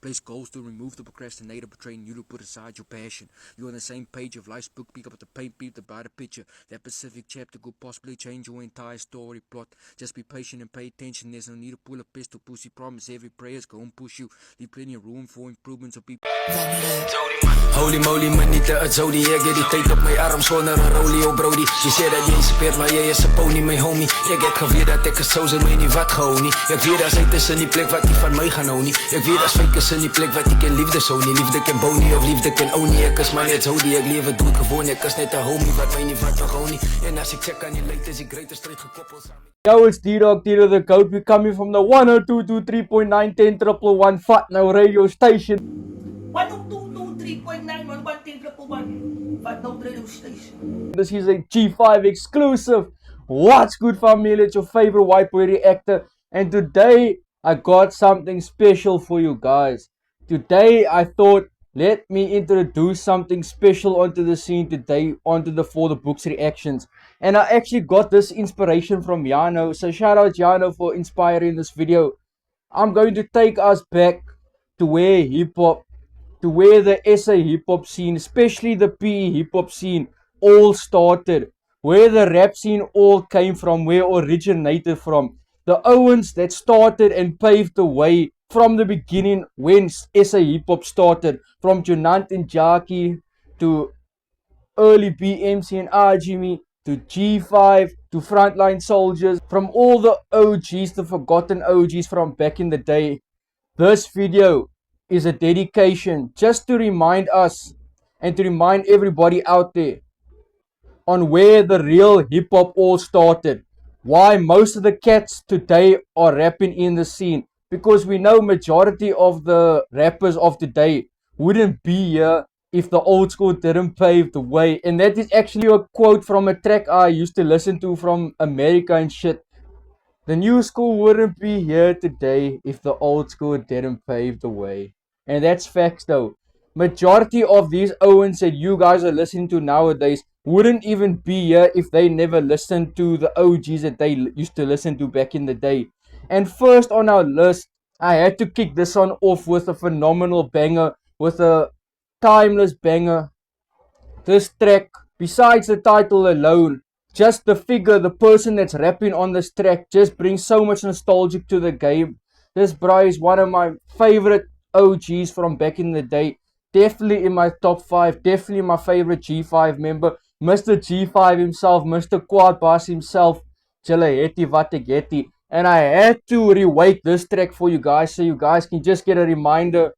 Place goals to remove the procrastinator, betraying you to put aside your passion. You're on the same page of life's book, pick up the paint, beat the brighter picture. That specific chapter could possibly change your entire story plot. Just be patient and pay attention. There's no need to pull a pistol, pussy. Promise every prayer's gonna push you. Leave plenty of room for improvements of people. Holy moly, me niet uit Zodiac. Ja, die tijd op mijn arm zonder een rolie, oh brody. Je zei dat je inspireert, maar jij is een pony, mijn homie. Ik heb geweer dat ik het zo zijn, weet niet wat gewoon niet. Ik weet dat zij tussen die plek wat die van mij gaan nou niet. Ik weet dat fake is in die plek wat ik in liefde zo niet. Liefde ken Bonnie of liefde ken Oni. Ik is maar net Zodiac, leven doe het gewoon. Ik is net een homie, wat mij niet wat gewoon niet. En als ik check aan die leed, is ik greater strijd gekoppeld samen. Yo, it's D-Dog, D-Dog the Goat. We coming from the 102.3.9 10 Fat Now radio station. 102.3.9 Fat Now radio station. This is a G5 exclusive. What's good, family? It's your favorite white boy reactor. And today, I got something special for you guys. Today, I thought, let me introduce something special onto the scene today, onto the For the Books reactions. And I actually got this inspiration from Yano. So shout out Yano for inspiring this video. I'm going to take us back to where hip-hop, to where the SA hip-hop scene, especially the PE hip-hop scene, all started. Where the rap scene all came from, where originated from. The Owens that started and paved the way from the beginning when SA hip-hop started. From Junant and Jackie to early BMC and Ajimi to G5 to Frontline Soldiers. From all the OGs, the forgotten OGs from back in the day. This video is a dedication just to remind us and to remind everybody out there on where the real hip-hop all started. Why most of the cats today are rapping in the scene. Because we know majority of the rappers of today wouldn't be here if the old school didn't pave the way. And that is actually a quote from a track I used to listen to from America and shit. The new school wouldn't be here today if the old school didn't pave the way. And that's facts though. Majority of these Owens that you guys are listening to nowadays wouldn't even be here if they never listened to the OGs that they used to listen to back in the day. And first on our list, I had to kick this one off with a phenomenal banger, with a timeless banger. This track, besides the title alone, just the figure, the person that's rapping on this track just brings so much nostalgia to the game. This bro is one of my favorite OGs from back in the day. Definitely in my top 5, definitely my favorite G5 member. Mr. G5 himself, Mr. Quad Bass himself, Jalaheti Vategeti. And I had to re-wake this track for you guys so you guys can just get a reminder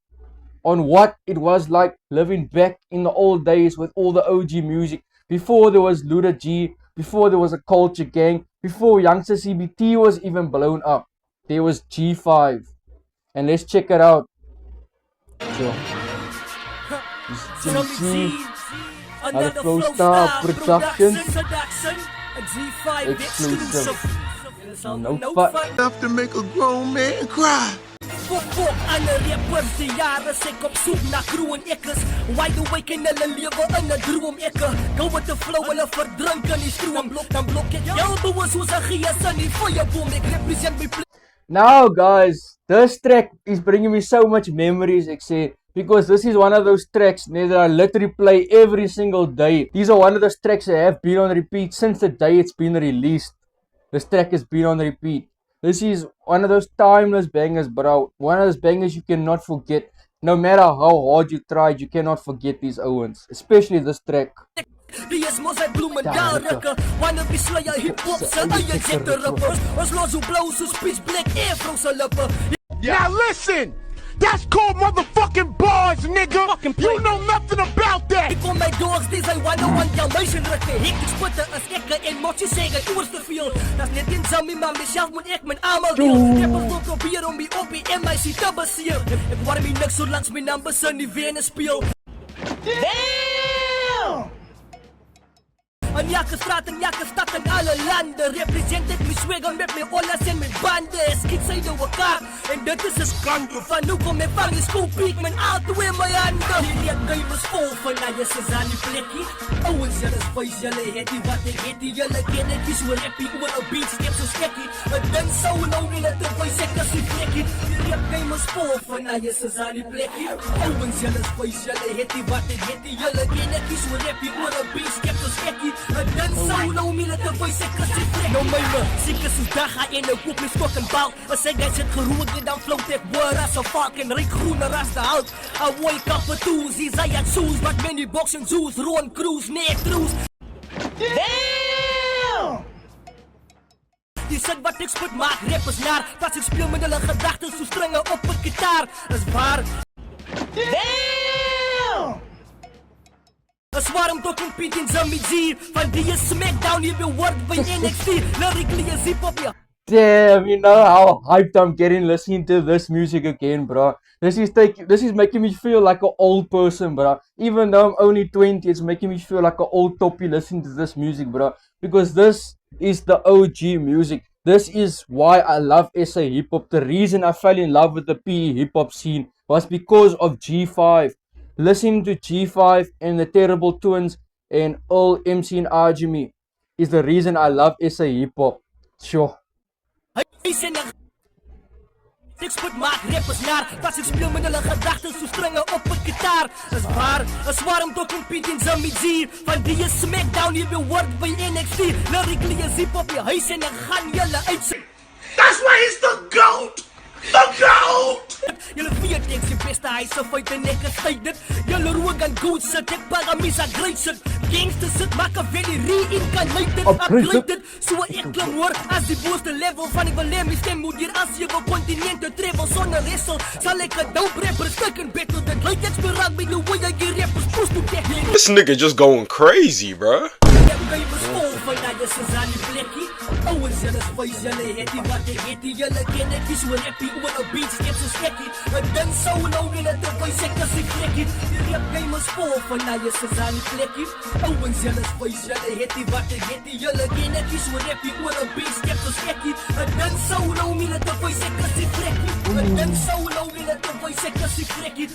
on what it was like living back in the old days with all the OG music. Before there was Luda G, before there was a Culture Gang, before Youngster CBT was even blown up. There was G5. And let's check it out. So, GC, Another Flow Star Productions, exclusive. No fuck. Enough to make a grown man cry. Fok aan de rappers die jaren sek op zoek naar crew en ekkers. Wide awake in hulle lewe in 'n droom ekke. Go with the flow, hulle verdrink in die stroom. Dan blok ek jou bewus soos 'n gees in die feuerboom. Ek represent my plek. Now guys, this track is bringing me so much memories, I say, because this is one of those tracks that I literally play every single day. These are one of those tracks that have been on repeat since the day it's been released. This track has been on repeat. This is one of those timeless bangers, bro. One of those bangers you cannot forget. No matter how hard you tried, you cannot forget these Owens. Especially this track. Die is mos uit Bloemendaal rukke. Wanneer we slay hip-hop se eie jette rappers. Ons los hoe blou soos pitch black afro se lippe. Now listen! That's called motherfucking bars, nigga! You know nothing about that! Ek kom my dogs, dis hy 101 Dalmatian rukke. Ek spitte as ek en motjie sê ek oors te veel. Das net in Sammy maar myself moet ek met almal deel. Ek wil probeer om die op die MIC te beseer. Ek warm my niks so langs my numbers in die vene speel. Damn! In elke straat, in elke stad, in alle landen. Represent ek my swagger met my ollas en my bande. Skiet sy door elkaar, en dit is 'n skande. Van hoe kom my vang die skoolpiek, mijn auto in my hande. Hierdie game is vol van na jy is aan die plekkie. Ouwens, julle is vuis, julle het die wat ek het die. Julle ken ek is oor rappie, oor 'n beat, skep so skekkie. En dan sou nou nie net 'n vuis ek as die plekkie. Hierdie game is vol van na jy is aan die plekkie. Ouwens, julle is vuis, julle het die wat ek het die. Julle ken ek is oor rappie, oor 'n beat, skep so skekkie. En dan sou nou nie net 'n vuis ek as die plekkie. Nou myne, siek is soos dag, en nou koop my stok en bal. As ek net sit geroerd, dan float ek woord as 'n vark en ryk groener as de hout. I wake up for tools, these I had shoes, but many boxing zoos, Ron Cruz, nee trues. Damn! Die sit wat ek spit maak rappers naar, dat ek speel met hulle gedagtes so stringe op 'n gitaar. Is waar. Damn! Is waarom tot een Piet en Jimmy G, van die is Smackdown hier weer word by NXT, lyrically is hip-hop, ja. Damn, you know how hyped I'm getting listening to this music again, bro. This is making me feel like an old person, bro. Even though I'm only 20, it's making me feel like an old toppy listening to this music, bro. Because this is the OG music. This is why I love SA hip hop. The reason I fell in love with the PE hip hop scene was because of G5. Listening to G5 and the Terrible Twins and all MC and Ajimi is the reason I love SA hip hop. Sure. Ek spit maak rappers naar, dat ek speel met hulle gedagtes so stringe op 'n gitaar. Is waar, is waarom tot een Piet en Jimmy G, van die is Smackdown hier weer word by NXT, lyrically is hip-hop je huis en ek gaan julle uitsit. That's why he's the GOAT! The GOAT! Julle weet ek se beste hy se feite en ek is tyd dit. Julle Rogan Goat sit, ek Paramisa great sit. Gangsters sit, Machiavelli reincarnated, upgraded. So ek klim hoor, as die boeste level van die Willem, stem moet hier as 7 kontinente travel sonder wissel. Sal ek 'n dope rapper stuk en battle dit. Lyk ek speel rugby, the way I get rappers push to back. This nigga just going crazy, bruh. Ouwens, julle is vuis, julle het die wat ek het die. Julle ken ek is oor rappie, oor 'n beat, skep so skekkie. En dan sou nou nie net 'n vuis ek as die plekkie. Die rap game is vol van na jy is aan die plekkie. Ouwens, julle is vuis, julle het die wat ek het die. Julle ken ek is oor rappie, oor 'n beat, skep so skekkie. En dan sou nou nie net 'n vuis ek as die plekkie. En dan sou nou nie net 'n vuis ek as die plekkie.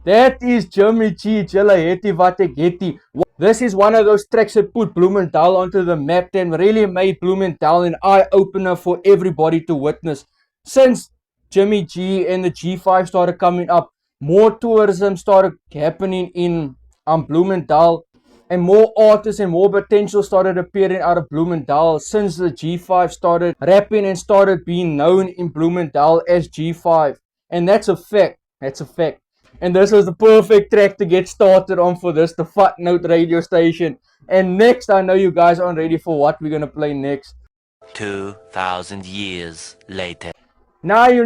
That is Jimmy G, julle het die wat ek het die. This is one of those tracks that put Bloemendal onto the map and really made Bloemendal an eye-opener for everybody to witness. Since Jimmy G and the G5 started coming up, more tourism started happening in Bloemendal, and more artists and more potential started appearing out of Bloemendal since the G5 started rapping and started being known in Bloemendal as G5. And that's a fact. That's a fact. And this was the perfect track to get started on for this, the Fat Note radio station. And next, I know you guys aren't ready for what we're going to play next. 2,000 years later. Now you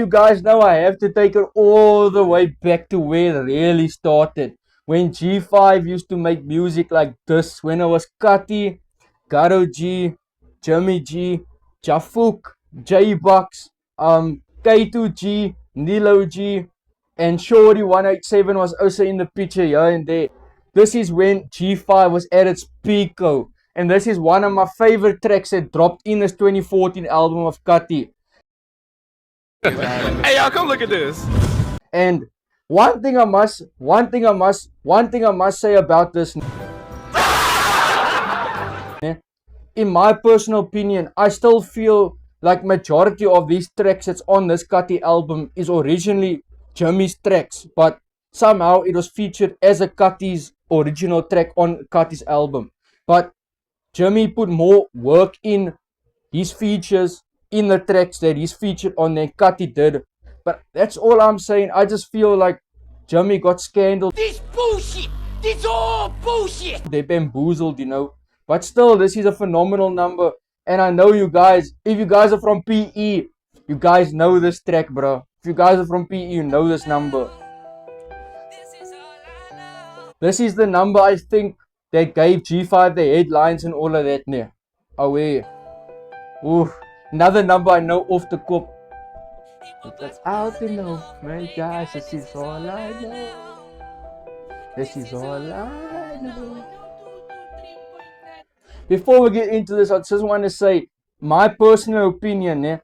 guys know I have to take it all the way back to where it really started. When G5 used to make music like this, when it was Kati, Garo G, Jimmy G, Jafuk, J-Bucks, K2G, Nilo G, and Shorty 187 was also in the picture here and there. This is when G5 was at its peak, and this is one of my favorite tracks that dropped in this 2014 album of Kati. Hey y'all, come look at this. And one thing I must say about this. In my personal opinion, I still feel like majority of these tracks that's on this Kati album is originally Jimmy's tracks, but somehow it was featured as a Kati's original track on Kati's album. But Jimmy put more work in his features in the tracks that he's featured on than Kati did. But that's all I'm saying. I just feel like Jimmy got scandaled. This bullshit! This all bullshit! They bamboozled, you know. But still, this is a phenomenal number. And I know you guys, if you guys are from PE, you guys know this track, bro. If you guys are from PE, you know this number. This is the number I think that gave G5 the headlines and all of that. Nee. Away. Ooh. Another number I know off the cup. That's out to know. My gosh, this is all I know. This is all I know. Before we get into this, I just want to say my personal opinion,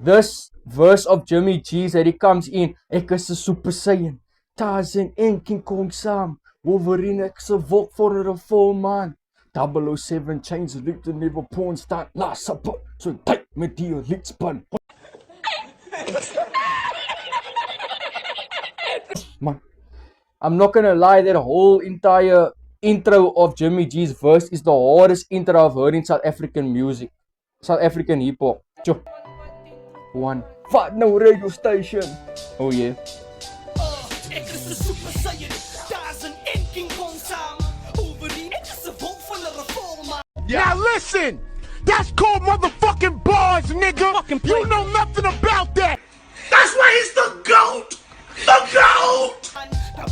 this verse of Jimmy G's that he comes in, ek is 'n Super Saiyan, Tarzan en King Kong saam, Wolverine ek se wolk vir 'n volmaan, 007 chains elite and never porn start last supper, so tyd met die elite span. Man, I'm not gonna lie, that whole entire intro of Jimmy G's verse is the hardest intro I've heard in South African music, South African hip hop. One, vat nou radio station. Oh yeah. Ek is 'n Super Saiyan, Tarzan en King Kong saam, Wolverine ek is 'n wolk van 'n reformer. Now listen, that's called motherfucking bars, nigga. You know nothing about that. That's why he's the GOAT. The GOAT.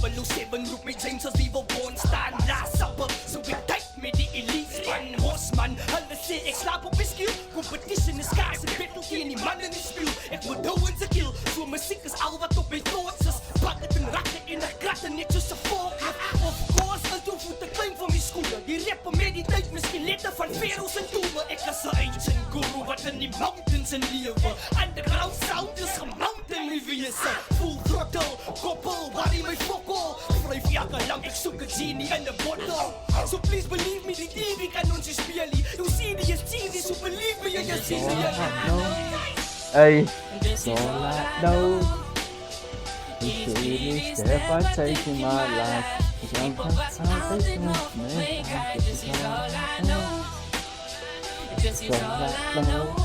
007 roep my James as die wil born staan, last supper, so ek tyd met die elite span, Horseman, hulle sê ek slaap op my skiel, competition is scarce, ek battle teen die man in die spiel, ek moet hou in sy kill, so muziek is al wat op my thoughts is, pak het en rakke en ek kratte net soos 'n forklift, of course, in toe voet ek klein van my skoene, die rapper met die tyd, my skelette van veros en toeme, ek is 'n ancient guru wat in die mountains in lewe, underground sound is gemount in my wese, full throttle, koppel, body my fokkel, vryf jake lamp, ek soek 'n genie in 'n bottle, so please believe me, die TV kan ons nie speel nie, you see die is cheesy, so believe me, you see me, Hey, it's all I know. It's really step I take in my life. Sometimes I think this is all I know. This is all I know.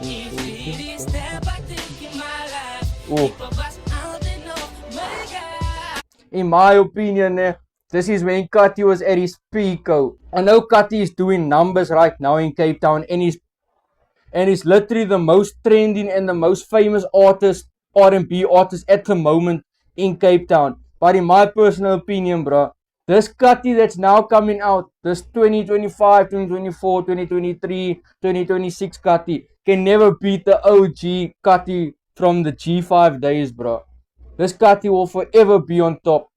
It's really step I take in my life. In my opinion, this is when Cutty was at his peak. I know Cutty is doing numbers right now in Cape Town, and he's literally the most trending and the most famous artist, R&B artist at the moment in Cape Town. But in my personal opinion, bro, this Cutty that's now coming out, this 2025, 2024, 2023, 2026 Cutty can never beat the OG Cutty from the G5 days, bro. This Cutty will forever be on top,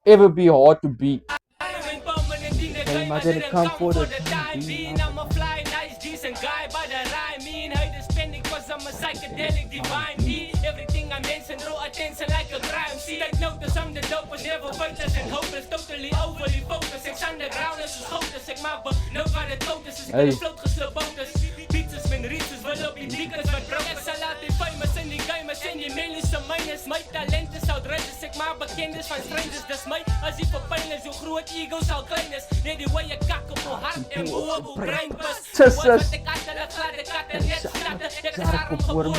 ever be hard to beat. Hey, maar did it come for the time being? I'm a fly, nice, decent guy, but the rhyming, hate the spending cause I'm a psychedelic divine being. Everything I mention, draw attention like a crime scene. Take notice, I'm the dopest, never focused and hopeless, totally overly focused. Ek's underground, is grootest, ek maak nou van het totes, ek ben vloot geslip botes. Pizzas, men reaches, wil op die diekes, wat broke. Ek sal laat die famous in die gamers, en die millies se mynes. My talent is outrageous, ek maak bekendes van strangers. Dis my, as die verpijn is, hoe groot egos al klein is. Net die way ek kak op hoe hart en hoe op hoe brein bus. Wat ek achter het glad, ek had net slatte. Ek is daarom geboren,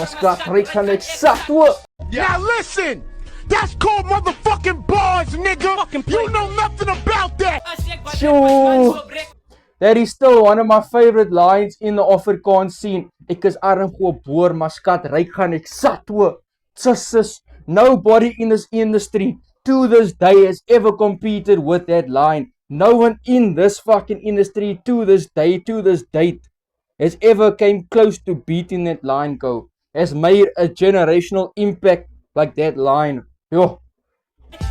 Now listen, that's called motherfucking bars, nigga. You know nothing about that. Sure. That is still one of my favorite lines in the Afrikaans scene. Ek is arm geboor, maar skat, ryk gaan ek sat hoor. Sis, nobody in this industry to this day has ever competed with that line. No one in this fucking industry to this day, to this date, has ever came close to beating that line, go. Has made a generational impact like that line. Yo.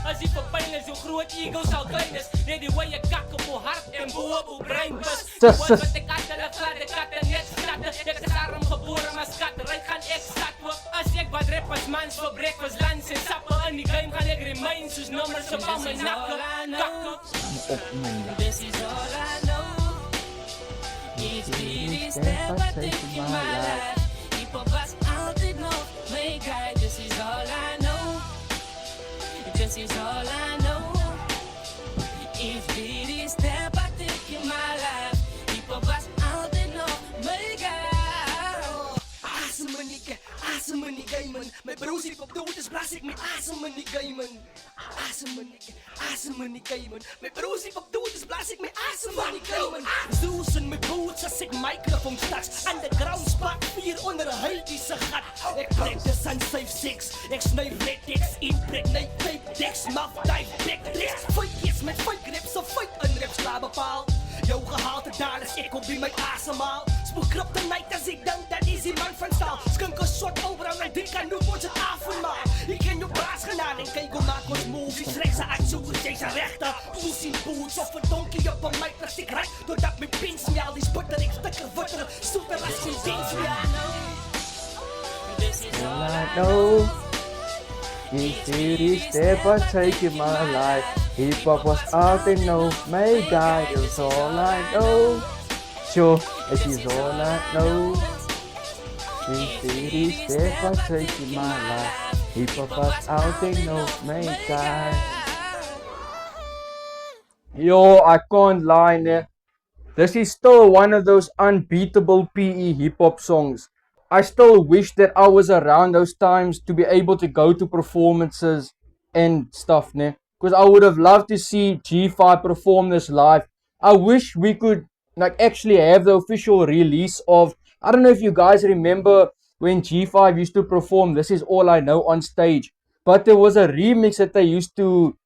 As die verpijn is, hoe groot egos al klein is. Net die way ek kak op hoe hart en hoe op hoe brein bus. Wat ek achter het glad, ek had net slatte. Ek is arm geboren, maar skat, ryk gaan ek sat hoor. As ek wat rap as mans vir breakfast, lunch en sappe. In die game gaan ek remain, soos nummers op al my nakke. This is all I know. Each beat is step I take in my life. People was altijd nog mee guy. This is all I know. This is all I know. Each beat is step I take in my life. People was altijd nog mee guy. Awesome in die game man. My bros hip op dood is blaas ek met awesome in die game man. Awesome in die game man. My bros hip op dood is blaas ek met awesome in die game man. Zoos in my boots as ek microphone starts. Underground spot 4 onder 'n huildiese gat. Ek practice aan 5-6. Ek snuif latex, impregnate tape decks, mouth dive, back tricks. Feitjes met fake raps of fake in raps klaar bepaal. Jou gehalte daar is ek op die my asemhaal. Spook kryptonite as ek dink dat is die man van staal. Skink 'n shot over aan my dik kan noem ons het avondmaal. Ek ken jou baas genade. staan en kyk hoe maak ons movies. Rek sa action soos jy sa regte. Puss in boots of 'n donkie op 'n mic plastic ry. Totdat my pins smel, die sputter ek stikker witter. Soeter as kondens, ja. All I know is this step I take in my life. Hip hop was out and no may guide. It's all I know. Sure, it is all I know. This step I take in my life. Hip hop was out and no may guide. Yo, I can't lie, ne. This is still one of those unbeatable PE hip hop songs. I still wish that I was around those times to be able to go to performances and stuff, ne? Because I would have loved to see G5 perform this live. I wish we could like actually have the official release of, I don't know if you guys remember when G5 used to perform This Is All I Know on stage, but there was a remix that they used to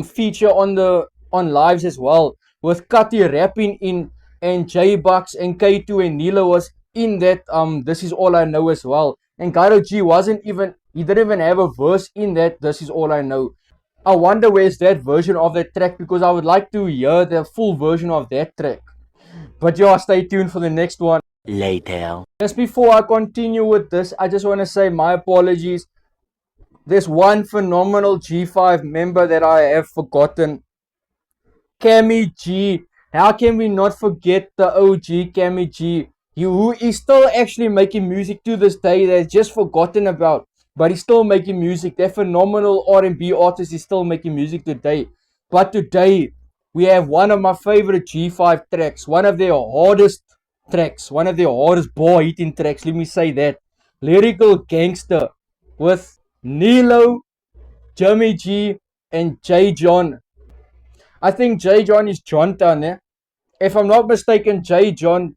feature on lives as well, with Kati rapping in and J-Bucks and K2 and Nilo was in that This Is All I Know as well. And Gyro G he didn't even have a verse in that This Is All I Know. I wonder where's that version of that track, because I would like to hear the full version of that track. But yeah, stay tuned for the next one. Later. Just before I continue with this, I just want to say my apologies. There's one phenomenal G5 member that I have forgotten. Cammy G. How can we not forget the OG Cammy G? Who is still actually making music to this day that's just forgotten about. But he's still making music. That phenomenal R&B artist is still making music today. But today, we have one of my favorite G5 tracks. One of their hardest tracks. One of their hardest bar hitting tracks. Let me say that. Lyrical Gangster. With Nilo, Jimmy G, and J. John. I think J. John is Jonta, ne? If I'm not mistaken, J. John's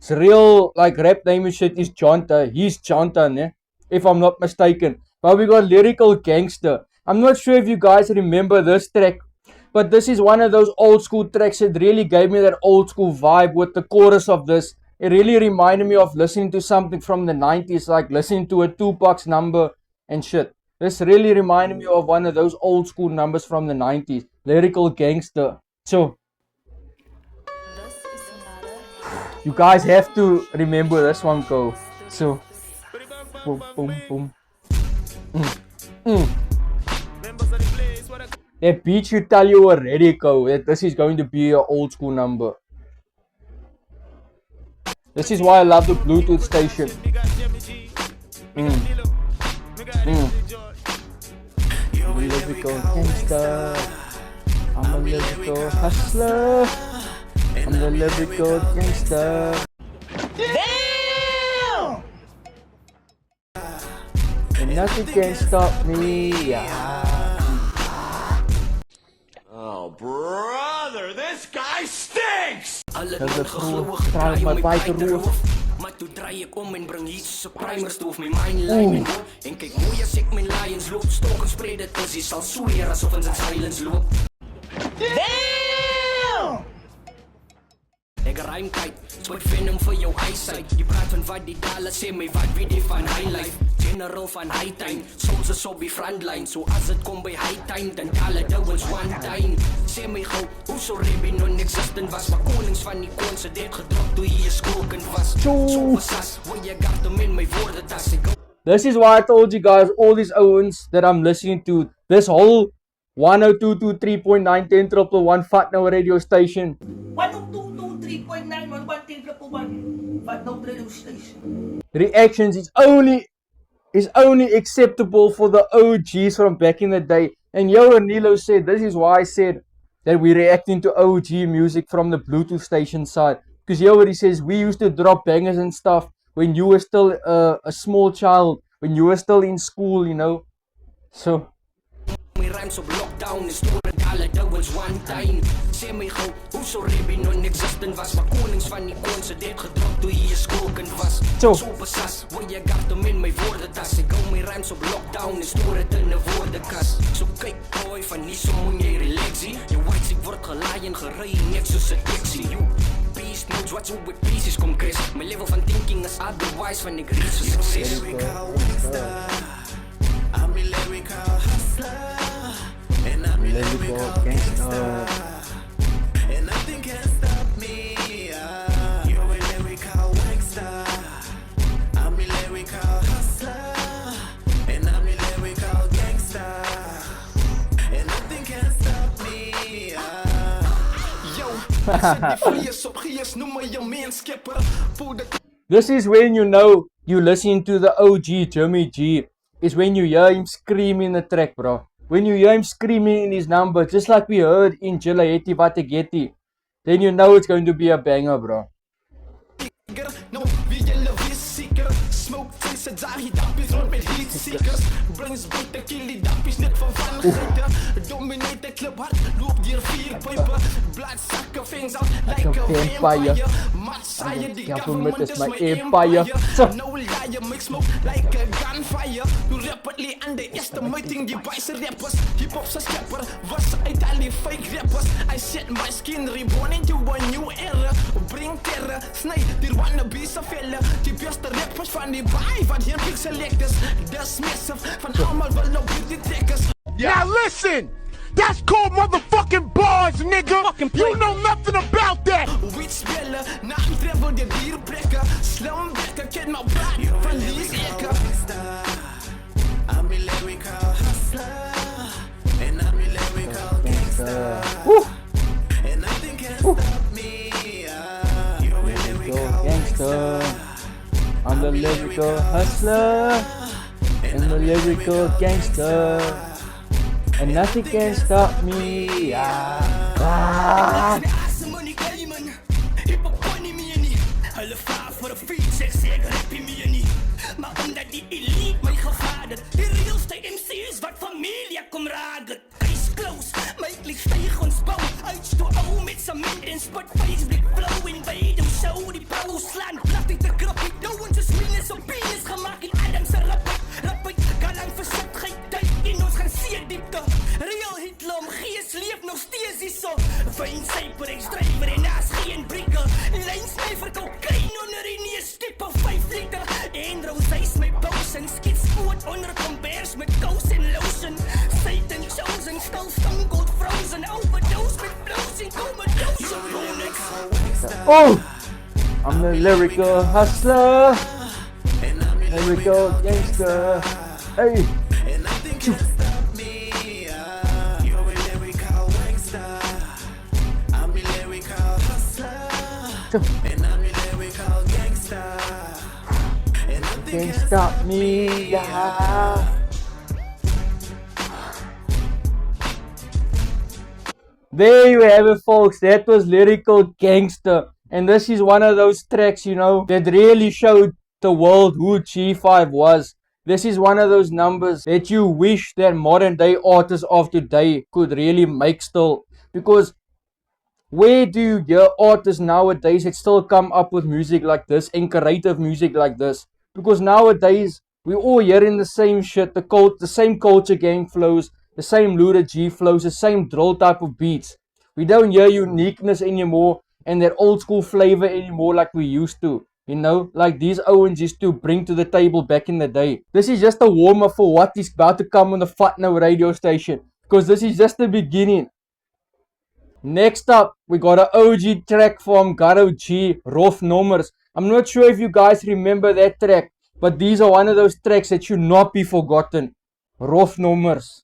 real like rap name and shit is Jonta. He's Jonta, ne? If I'm not mistaken. But we got Lyrical Gangster. I'm not sure if you guys remember this track, but this is one of those old school tracks that really gave me that old school vibe with the chorus of this. It really reminded me of listening to something from the 90s, like listening to a Tupac's number and shit. This really reminded me of one of those old school numbers from the 90s. Lyrical Gangster. So, you guys have to remember this one, go. So, boom, boom, boom. That beat should tell you already, go, that this is going to be an old school number. This is why I love the Bluetooth station. Lyrical gangster. I'm a lyrical hustler. I'm the lyrical gangster. Damn! And nothing can stop me. Yeah. Oh, brother, this guy stinks! There's a cool try my bike to roof. Maar toe draai ek om en bring iets so primer stoof my mind line en kyk mooi as ek my lions loop stok en spread dit as jy sal sweer asof ons in silence loop. Damn! Ek rhyme kite, spot venom vir jou eyesight. Jy praat van wat die dollar sê my wat wie die van high life. General van high time, soldiers op die frontline. So as dit kom by high time, dan dollar doubles one time. Sê my gou, hoe so rebbe non-existent was. Maar konings van die konse dit gedrop toe jy skoken was. So besas, hoe jy gart om in my woorde tas. This is why I told you guys, all these owns that I'm listening to, this whole 102.3.9 1011 Fat Now radio station. 102.3.9 11011 Fat Now radio station. Reactions is only acceptable for the OGs from back in the day. And Yo and Nilo said, this is why I said that we're reacting to OG music from the Bluetooth station side. Because Yo already says, we used to drop bangers and stuff when you were still a small child, when you were still in school, you know. So my rhymes op lockdown is door en alle doubles one time. Sê my gou, hoe so rebbe non-existent was. Maar konings van die konse dit gedrop toe jy skoken was. So besas, hoe jy gart om in my woorde tas. Ek hou my rhymes op lockdown is door het in 'n woordekas. So kyk boy, van nie so moet jy relaxie. Jou whites ek word gelaai en gery net soos 'n taxi. You beast knows what you with pieces kom Chris. My level van thinking is otherwise van ek reach success. I'm lyrical lyrical hustler, and I'm a lyrical gangster, and nothing can stop me. You're a lyrical gangster. I'm a lyrical hustler, and I'm a lyrical gangster, and nothing can stop me. Yo, This is when you know you listening to the OG Jimmy G. Is when you hear him screaming the track, bro. When you hear him screaming in his number, just like we heard in Jilaheti Vategeti, then you know it's going to be a banger, bro. No, wie julle wees seker. Smoke things se daai dappies rond met heat seekers. Brings buite killie dappies net van vanigheid. Dominate the club hard, loop deur vier pype. Bloodsakke fangs out like a vampire. Matsaaie die government is my empire. No lie, make smoke like a gunfire. You rapidly underestimating die baie rappers. Hip-hop se skepper was uit al die fake rappers. I set my skin reborn into a new era. Bring terror, snij die wannabe se velle. Die beste rappers van die baie wat hier big selectors. Dis massive van almal wil op die trekkers. Now listen! That's called motherfucking bars, nigga! You know nothing about that! Wit spellen, naam travel die dierbrekker. Slim bekker, ken my back van Lies Eker. I'm a lyrical hustler, and I'm a lyrical gangster, and nothing can stop me. You're a lyrical Gangster. I'm the lyrical hustler and the lyrical gangster, and nothing can stop me. Hulle vra vir 'n feature, ek sê ek rappie meer nie. Maar omdat die elite my gevader, die realste MC's wat familie kom raak het. Hy's close, my klik styg ons bou. Uitstoot ou met cement en spot Facebook flow in beide show die power slaan. Laat dit te krappie, nou ons is minus op penis gemaak in Adam se rap. Rap uit, galang versigtigheid, tyd in ons gaan see diepte. Real Hitler, gees leef nog steeds hierso. Fyn syper, ek strywer en naas geen brieker. Lijnsnijver, cocaïne onder die neus, tip of 5 liter. En rozeis met potion, skitspoort onder kombers met kous en lotion. Satan chosen, skull stone cold frozen, overdose met blows en comatose. Oh! I'm the lyrical hustler, lyrical gangster. Hey! And nothing can stop me. You're a lyrical gangster. I'm a lyrical hustler, and I'm a lyrical gangster, and nothing Can't can stop me, yeah. There you have it, folks. That was Lyrical Gangster. And this is one of those tracks, you know, that really showed the world who G5 was. This is one of those numbers that you wish that modern day artists of today could really make still. Because where do you hear artists nowadays that still come up with music like this and creative music like this? Because nowadays we all hearing the same shit, the same culture gang flows, the same Luda G flows, the same drill type of beats. We don't hear uniqueness anymore and that old school flavor anymore like we used to. You know, like these Owens used to bring to the table back in the day. This is just a warm-up for what is about to come on the Fat Now radio station. Because this is just the beginning. Next up, we got an OG track from Garo G, Rough Numbers. I'm not sure if you guys remember that track, but these are one of those tracks that should not be forgotten. Rough Numbers.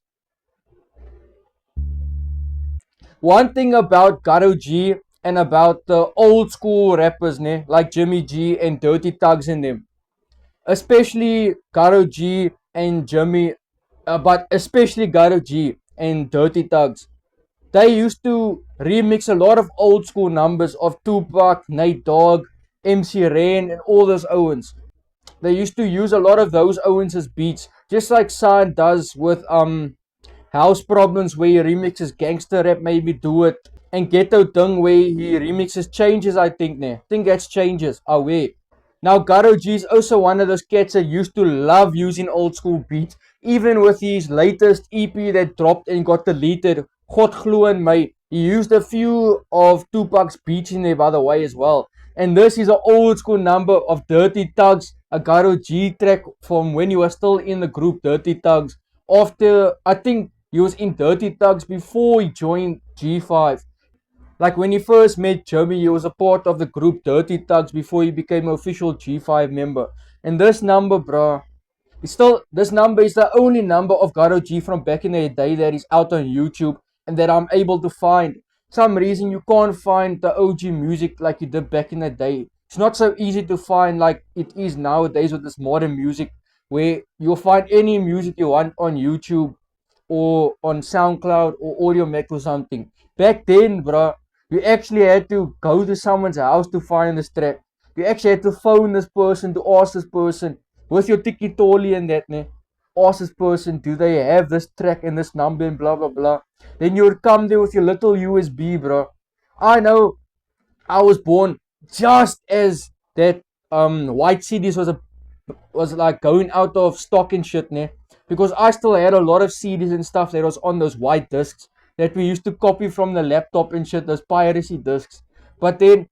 One thing about Garo G and about the old school rappers, like Jimmy G and Dirty Thugs and them, especially Garo G and Jimmy, but especially Garo G and Dirty Thugs, they used to remix a lot of old school numbers of Tupac, Nate Dogg, MC Ren and all those Owens. They used to use a lot of those Owens as beats, just like San does with House Problems, where he remixes gangster rap, maybe Do It, and Ghetto Dung, where he remixes Changes, I think that's Changes, away. Now Garo G is also one of those cats that used to love using old school beats, even with his latest EP that dropped and got deleted, God Glo in My. He used a few of Tupac's beats in there, by the way, as well. And this is an old school number of Dirty Thugs, a Garo G track from when he was still in the group Dirty Thugs, after, I think he was in Dirty Thugs before he joined G5. Like when he first met Jimmy, he was a part of the group Dirty Thugs before he became an official G5 member. And this number, bro, this number is the only number of Garo G from back in the day that is out on YouTube and that I'm able to find. Some reason you can't find the OG music like you did back in the day. It's not so easy to find like it is nowadays with this modern music, where you'll find any music you want on YouTube or on SoundCloud or Audio Mac or something. Back then, bro, you actually had to go to someone's house to find this track. You actually had to phone this person to ask this person with your tiki-toli and that, ne? Ask this person, do they have this track and this number and blah blah blah. Then you would come there with your little USB, bro. I know I was born just as that white CDs was like going out of stock and shit, ne? Because I still had a lot of CDs and stuff that was on those white discs that we used to copy from the laptop and shit, those piracy discs. But then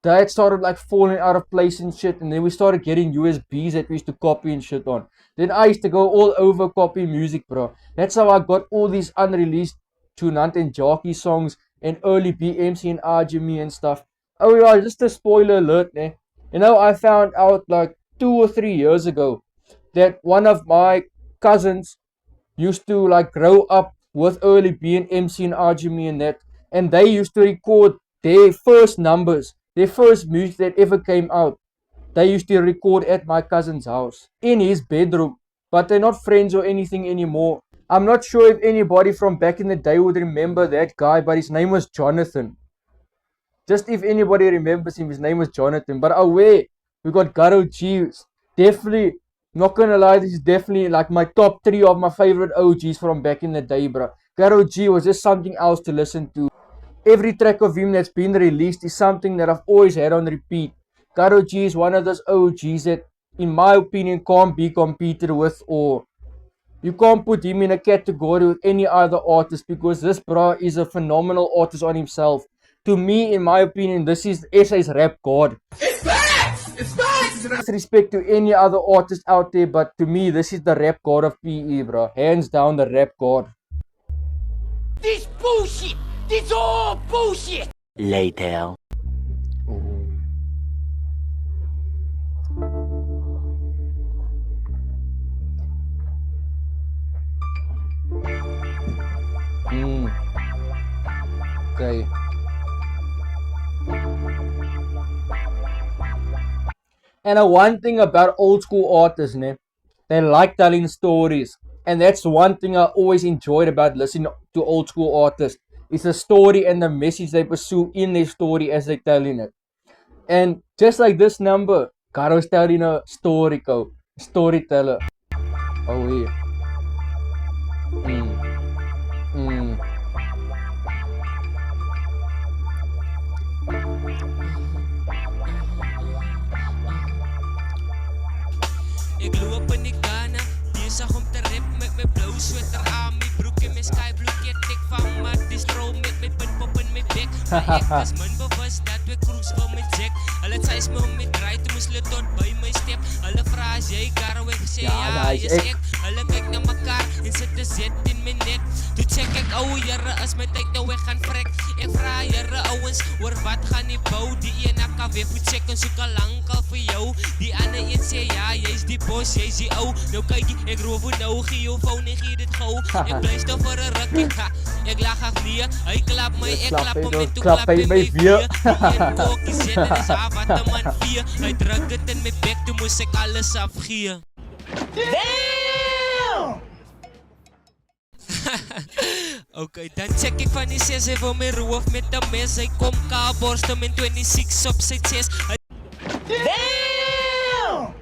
that started like falling out of place and shit, and then we started getting USBs that we used to copy and shit on. Then I used to go all over copy music, bro. That's how I got all these unreleased Tunant and Jockey songs and early BMC and RGME and stuff. Oh yeah, just a spoiler alert, ne? You know, I found out like 2 or 3 years ago that one of my cousins used to like grow up with early BMC and RGME and that, and they used to record their first numbers, their first music that ever came out. They used to record at my cousin's house in his bedroom, but they're not friends or anything anymore. I'm not sure if anybody from back in the day would remember that guy, but his name was Jonathan. Just if anybody remembers him, his name was Jonathan. But away, we got Garo G. Definitely, not gonna lie, this is definitely like my top 3 of my favorite OGs from back in the day, bro. Garo G was just something else to listen to. Every track of him that's been released is something that I've always had on repeat. Garo G is one of those OGs that, in my opinion, can't be competed with, or you can't put him in a category with any other artist, because this bro is a phenomenal artist on himself. To me, in my opinion, this is SA's rap god. It's facts! It's facts! Respect to any other artist out there, but to me, this is the rap god of PE, bro. Hands down, the rap god. This bullshit! This all bullshit! Later. Okay. And one thing about old school artists, ne, they like telling stories. And that's one thing I always enjoyed about listening to old school artists. It's the story and the message they pursue in their story as they're telling it. And just like this number, Garo's telling a story, storyteller. Oh yeah. Ik loop in die Ghana, bezig om te rap met mijn blauw sweater aan, mijn broek en mijn skyblue tik van maar die stroom met mijn puntpop in mijn bek. Maar ik was min bewust dat we cruise van mijn jack. Alle tijd me om mijn draai, toen moest tot bij mijn step. Alle vraag is jij, Garo, ik zei ja, is ik. Alle kijk naar elkaar en zet de zet in mijn nek. Toen check ik, ouwe jaren, als mijn tijd nou weg gaan vrek. Ik vraag jaren, ouwens, hoor wat gaan die bouw? Die ene kan weer goed checken, zoek al lang al voor jou. Die andere een zei ja, jij is die boss, jij is die ou. Nou kijk je, ik roof een nou, geo, phone, ik geef dit gauw. Ik blijf stil voor een rukkie, ik lach af neer. Hij klap mij, ik klap hem en toen klap hij mij vier. En kokkie zitten, is haar wat de man 4. Hij drukt het in mijn bek, toen moest ik alles afgieren. Damn! Oké, dan check ik van die 6 even mijn roof met de mes. Hij komt kaarborsten met 26 op zijn chest. Damn!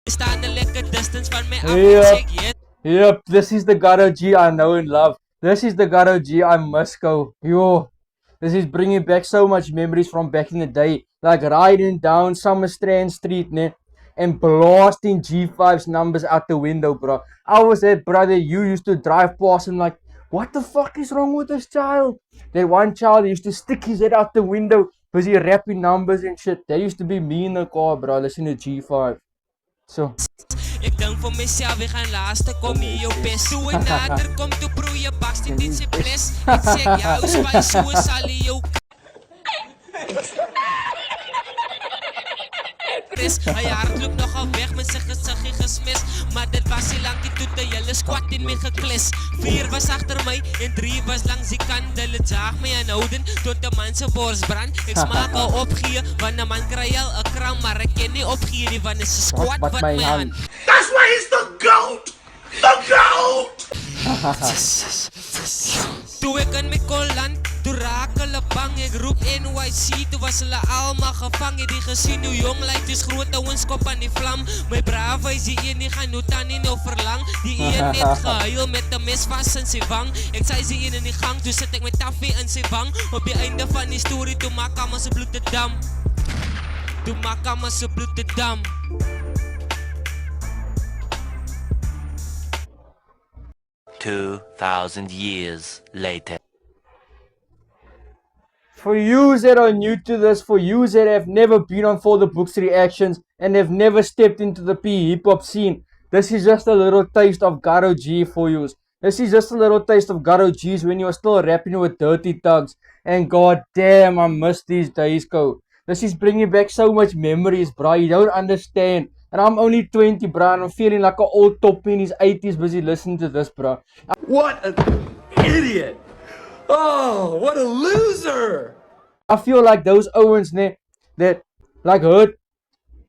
Staan de lekker distance van mijn afcheck, Yep, this is the Garo G I know and love. This is the Garo G I must go. Yo, this is bringing back so much memories from back in the day. Like riding down Summerstrand Street, ne, and blasting G5's numbers out the window, bro. I was that brother, you used to drive past and like, what the fuck is wrong with this child? That one child used to stick his head out the window, busy rapping numbers and shit. That used to be me in the car, bro, listening to G5. So... Ek dink vir myself, ek gaan laaste kom hier jou best. Toe en nader kom, toe proe je bakst in sy ples. Ek sê ek jou spijs, so sal jy jou Hy hardloop nogal weg met sy gesiggie gesmis, maar dit was nie lang die toete hele squad in my geklis. 4 was achter my en 3 was langs die kant. Hulle jaag my aanhouden tot 'n man se bors brand. Ek smaak al opgee, want 'n man kry al 'n kram, maar ek kan nie opgee nie, want is 'n squad wat my aan. That's why he's the GOAT! The GOAT! Toe ek in my koland, toe raak hulle bang. Ek roep NYC, toe was hulle almal gevang. Het die gesien hoe jong lyk, dis groot ouens kop aan die vlam. My brawe is die een, die gaan nou tannie nou verlang. Die een het gehuil met 'n mes vas in sy wang. Ek sê sy een in die gang, toe sit ek met taffie in sy wang. Op die einde van die storie, toe maak hom as 'n bloed te dam. Toe maak hom as 'n bloed te dam. $2,000 years later. For you that are new to this, for you that have never been on For the Books reactions and have never stepped into the P hip hop scene, this is just a little taste of Garo G for you. This is just a little taste of Garo G's when you were still rapping with Dirty Thugs. And god damn, I miss these days, go. This is bringing back so much memories, bro. You don't understand. And I'm only 20, bro, and I'm feeling like an old toppy in his 80s busy listening to this, bro. What an idiot! Oh, what a loser! I feel like those Owens that like heard.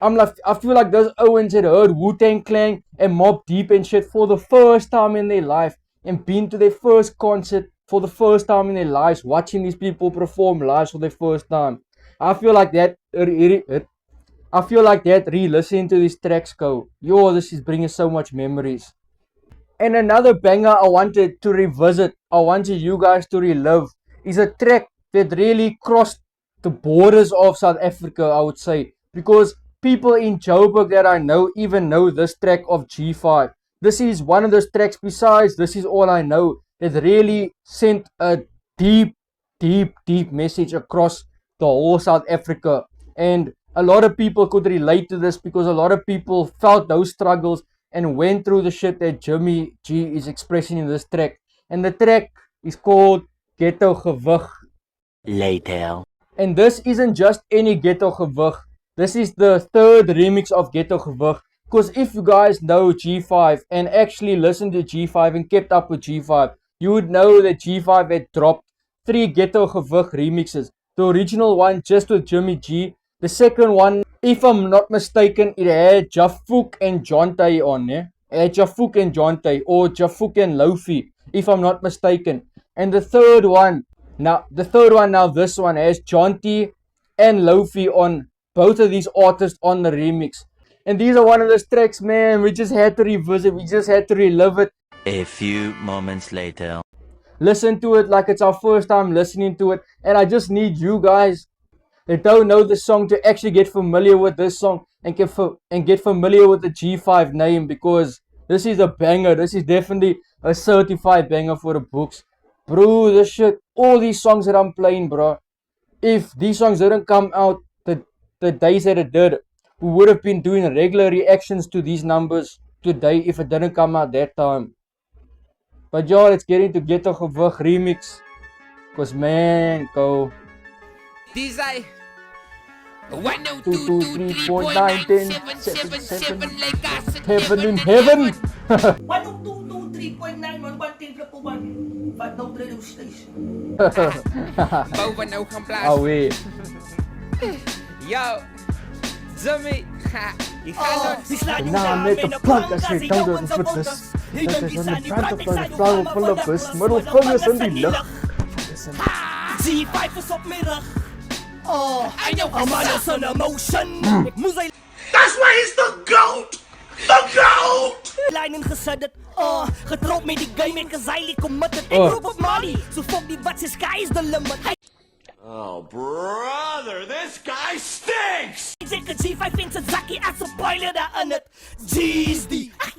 I feel like those Owens that heard Wu-Tang Clan and Mobb Deep and shit for the first time in their life and been to their first concert for the first time in their lives, watching these people perform live for their first time. I feel like that. Re-listening to these tracks go, yo, this is bringing so much memories. And another banger I wanted to revisit, I wanted you guys to relive, is a track that really crossed the borders of South Africa, I would say. Because people in Joburg that I know even know this track of G5. This is one of those tracks besides This Is All I Know that really sent a deep message across the whole South Africa. And a lot of people could relate to this because a lot of people felt those struggles and went through the shit that Jimmy G is expressing in this track. And the track is called Ghetto Gewig. Later. And this isn't just any Ghetto Gewig. This is the 3rd remix of Ghetto Gewig. Because if you guys know G5 and actually listened to G5 and kept up with G5, you would know that G5 had dropped 3 Ghetto Gewig remixes. The original one just with Jimmy G. The second one, if I'm not mistaken, it had Jaffouk and Jonte on, yeah? It had Jaffouk and Jonte, or Jaffouk and Lofi, if I'm not mistaken. And the third one, this one has Jonte and Lofi on, both of these artists on the remix. And these are one of those tracks, man, we just had to revisit, we just had to relive it. A few moments later. Listen to it like it's our first time listening to it. And I just need you guys that don't know the song to actually get familiar with this song and get familiar with the G5 name, because this is a banger. This is definitely a certified banger for the books. Bro, this shit, all these songs that I'm playing, bro, if these songs didn't come out the days that it did, we would have been doing regular reactions to these numbers today if it didn't come out that time. But y'all, let's get into Ghetto Gewig remix. Cause man, go. These I 1 2 2 3 4 9 10 7 7 like I said, Heaven in heaven. 10223.9 wat nou radio station. Boven nou gaan blaas. Oh wee. Yo, Jimmy, je gaat Nou met de plank as jy dan door die voet is. Dat is aan die brand op die flauw van die bus. Middelvingers in die lucht. G5 is op my rug. Oh, man is an emotion. That's why he's the GOAT! The GOAT! Line ingesit het. Oh, getrop met die game en gezeil committed. Ek roep op money. So fuck die wat, sky is the limit. Oh, brother, this guy stinks! Ek G5 en sy zakkie as 'n boiler daar in het. Jeez die, ag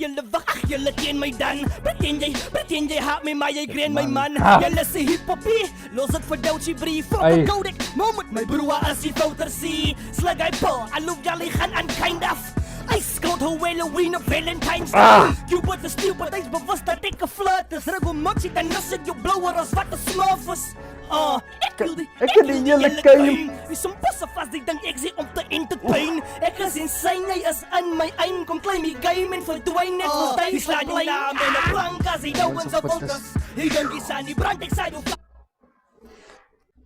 julle teen my dan. Pretend jy haat my, maar jy green my man. Julle sê hiphopie, los het vir Douchie Brief. Fuck a Kodak, moment my broer as die fouter sien. Slag hy pil, alhoef julle gaan aan kind of. Ice cold Halloween of Valentine's Day. Cupid is stil, but hy's bewus dat ek 'n flirt is. Rig om mixie, dan rus ek jou blower as wat 'n smurf is. Ek wil die hele game. Wie som passe vas die ding ek sê om te entertain. Ek is insane, hy is in my aim. Kom claim die game en verdwyn net soos hy slaan jou naam en 'n plank as hy jou in sy voltes. Hy dink hy staan die brand, ek sê jou.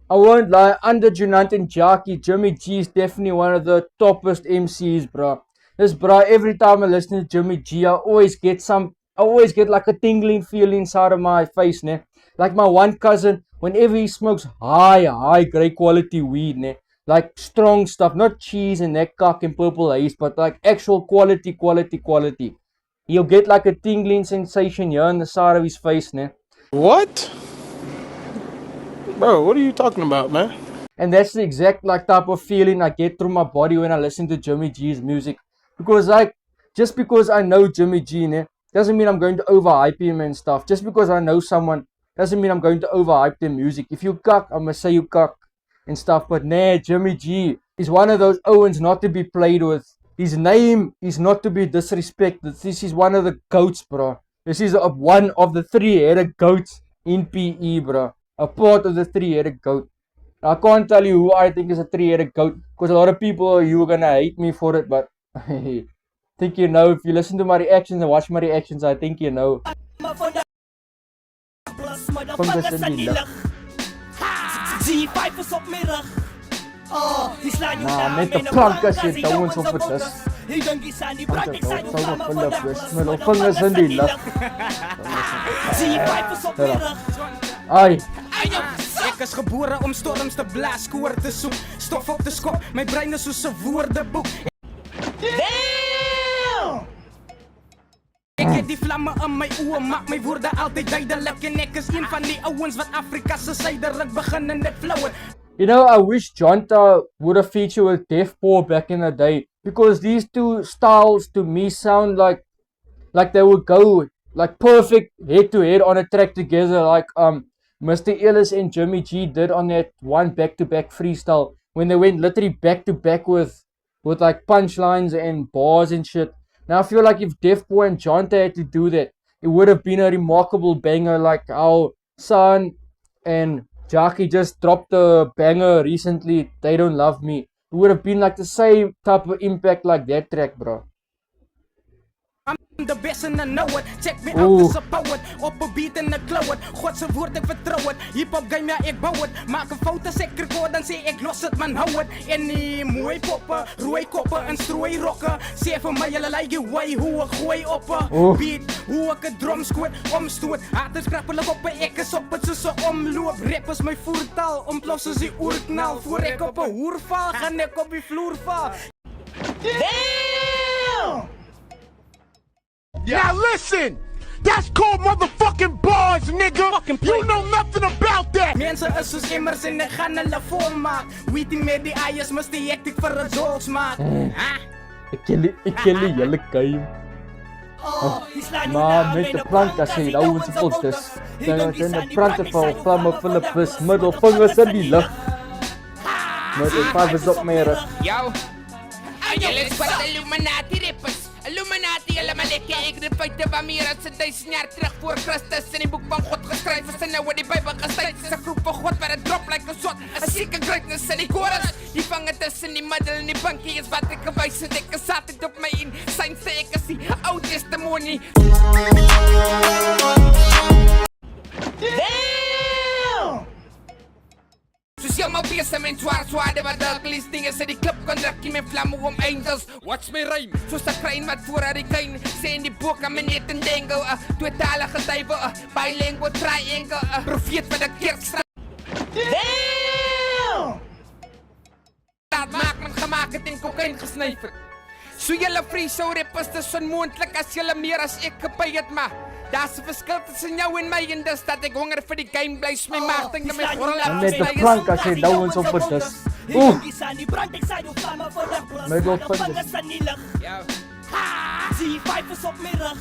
I won't lie, under Junant and Jackie, Jimmy G is definitely one of the toppest MCs, bro. This bro, every time I listen to Jimmy G, I always get like a tingling feeling inside of my face, ne? Like my one cousin, whenever he smokes high, great quality weed, ne? Like strong stuff, not cheese and that cock and purple haze, but like actual quality. He'll get like a tingling sensation here on the side of his face, ne? What? Bro, what are you talking about, man? And that's the exact like type of feeling I get through my body when I listen to Jimmy G's music. Because like, just because I know Jimmy G, ne, doesn't mean I'm going to overhype him and stuff. Just because I know someone doesn't mean I'm going to overhype their music. If you cuck, I'm gonna say you cuck and stuff. But nah, Jimmy G is one of those Owens not to be played with. His name is not to be disrespected. This is one of the goats, bro. This is one of the 3-headed goats in PE, bro. A part of the 3-headed goat. I can't tell you who I think is a 3-headed goat, because a lot of people, you are gonna hate me for it, but I think you know. If you listen to my reactions and watch my reactions, I think you know. Fungus in die lug. Nah, met de plank as jy douwens op het is. Met fungus in die lug. Ai. Ek is gebore om storms te blaas, koor te soek, stof op te skop, my brein is soos 'n woordeboek. Ek het die vlamme in my oë, maak my woorde altyd duidelik, en ek is een van die ouens wat Afrika se suiderlik begin en dit flow. You know, I wish Jonta would have featured with Def Paul back in the day, because these two styles to me sound like they would go like perfect head to head on a track together, like Mr. Ellis and Jimmy G did on that one back-to-back freestyle when they went literally back-to-back with like punchlines and bars and shit. Now I feel like if Def Boy and Jonta had to do that, it would have been a remarkable banger, like how San and Jackie just dropped a banger recently, They Don't Love Me. It would have been like the same type of impact like that track, bro. I'm the best and I know it. Check me out as a poet. Op 'n beat en 'n klout. God se woord ek vertrou het. Hip-hop game ja ek bou het. Maak 'n fout as ek rekord dan sê ek los dit man hou het. En die mooi poppe, rooi koppe en strooi rokke. Sê vir my julle like way hoe ek gooi op 'n beat. Hoe ek 'n drum skoot omstoot. Haters krappelik op ek is op dit soos 'n omloop. Rap is my voertaal. Ontplof soos die oerknal. Voor ek op 'n hoer val, gaan ek op die vloer val. Damn! Now listen! That's called motherfucking bars, nigga! You know nothing about that! Mense is soos emmers en ek gaan hulle volmaak. Weeting met die eiers, mis die hektiek vir 'n jokes maak. Ek ken die hele game. Maar met de plank as jy ouens op dis. Dan die plank van Flamme Philippus, middelvingers in die lug. Met die vijvers op my rug. Yo, let's put the Illuminati rippers. Illuminati, hulle maar lekker ek die feite van meer as 1000 jaar terug voor Christus in die boek van God geskryf is en nou in die Bybel gestel is 'n groep van God wat dit drop like 'n swat. 'n Seker greatness in die chorus. Die vange tussen die middel en die bankie is wat ek gewys het. Ek is altyd op my in. Sy sê ek is die ou testimonie. Soos my basement zwaar wat ugly dinges in die klip kan druk met vlamme om angels. Watch my rhyme. Soos 'n kruin wat voor hurricane sê in die boek aan my net en dengo. Tweetalige duiwel, bilingual triangle. Profeet van die kerkstraat. Damn! Dat maak men gemaak het en kokain gesnyper. So julle free so rappers dis onmoontlik as julle meer as ek gepay het, maar daar's 'n verskil tussen jou en my en dis dat ek honger vir die game bly my maag dink my gorrel En met de plank as jy douwens op het is. Middelvingers. Zie 5 is op my rug.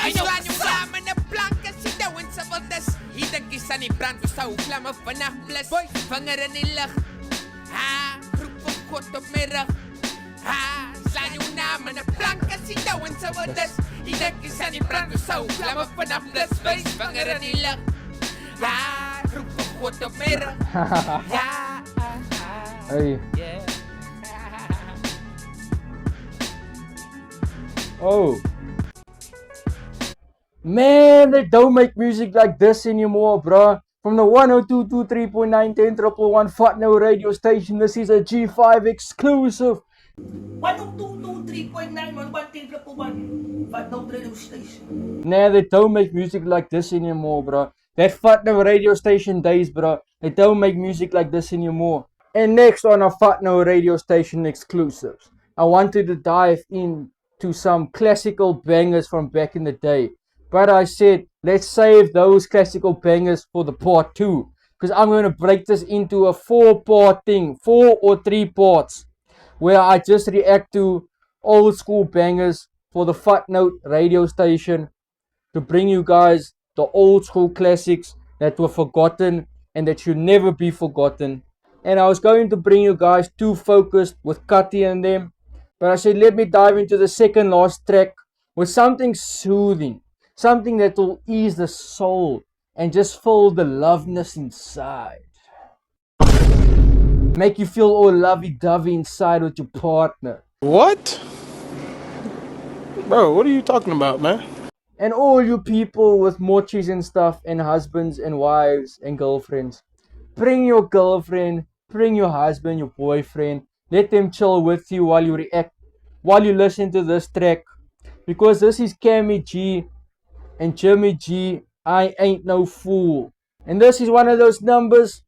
Ai slaan jou saam in 'n plank as jy douwens op het is. Hier dink jy aan die brand wat sou vlamme vanaf blus. Vinger in die lug. Groep op God op my rug. Slaan jou na sitaw en sa wadas Inagkisan ni Prando sa uklama panap na space Pangaran nila Rupang kwota pera Hey. Oh. Man, they don't make music like this anymore, bruh. From the 102.23.9 1011 Fatno radio station, this is a G5 exclusive. 102.3.9 Fatno radio station. Nah, they don't make music like this anymore, bruh. That Fatno radio station days, bruh. They don't make music like this anymore. And next on our Fatno radio station exclusives, I wanted to dive into some classical bangers from back in the day. But I said, let's save those classical bangers for the part 2. Because I'm going to break this into a 4-part thing. 4 or 3 parts. Where I just react to old school bangers for the Fat Note radio station. To bring you guys the old school classics that were forgotten. And that should never be forgotten. And I was going to bring you guys Too Focused with Cutty and them. But I said, let me dive into the second last track with something soothing. Something that will ease the soul and just fill the loveness inside. Make you feel all lovey-dovey inside with your partner. What? Bro, what are you talking about, man? And all you people with mochis and stuff and husbands and wives and girlfriends. Bring your girlfriend, bring your husband, your boyfriend. Let them chill with you while you react, while you listen to this track. Because this is Cammy G and Jimmy G, I Ain't No Fool. And this is one of those numbers.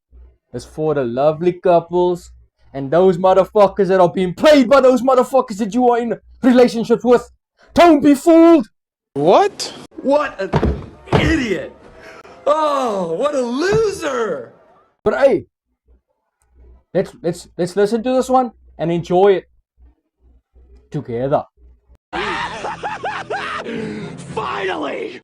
It's for the lovely couples and those motherfuckers that are being played by those motherfuckers that you are in relationships with. Don't be fooled. What? What an idiot! Oh, what a loser! But hey, let's listen to this one and enjoy it together. Finally!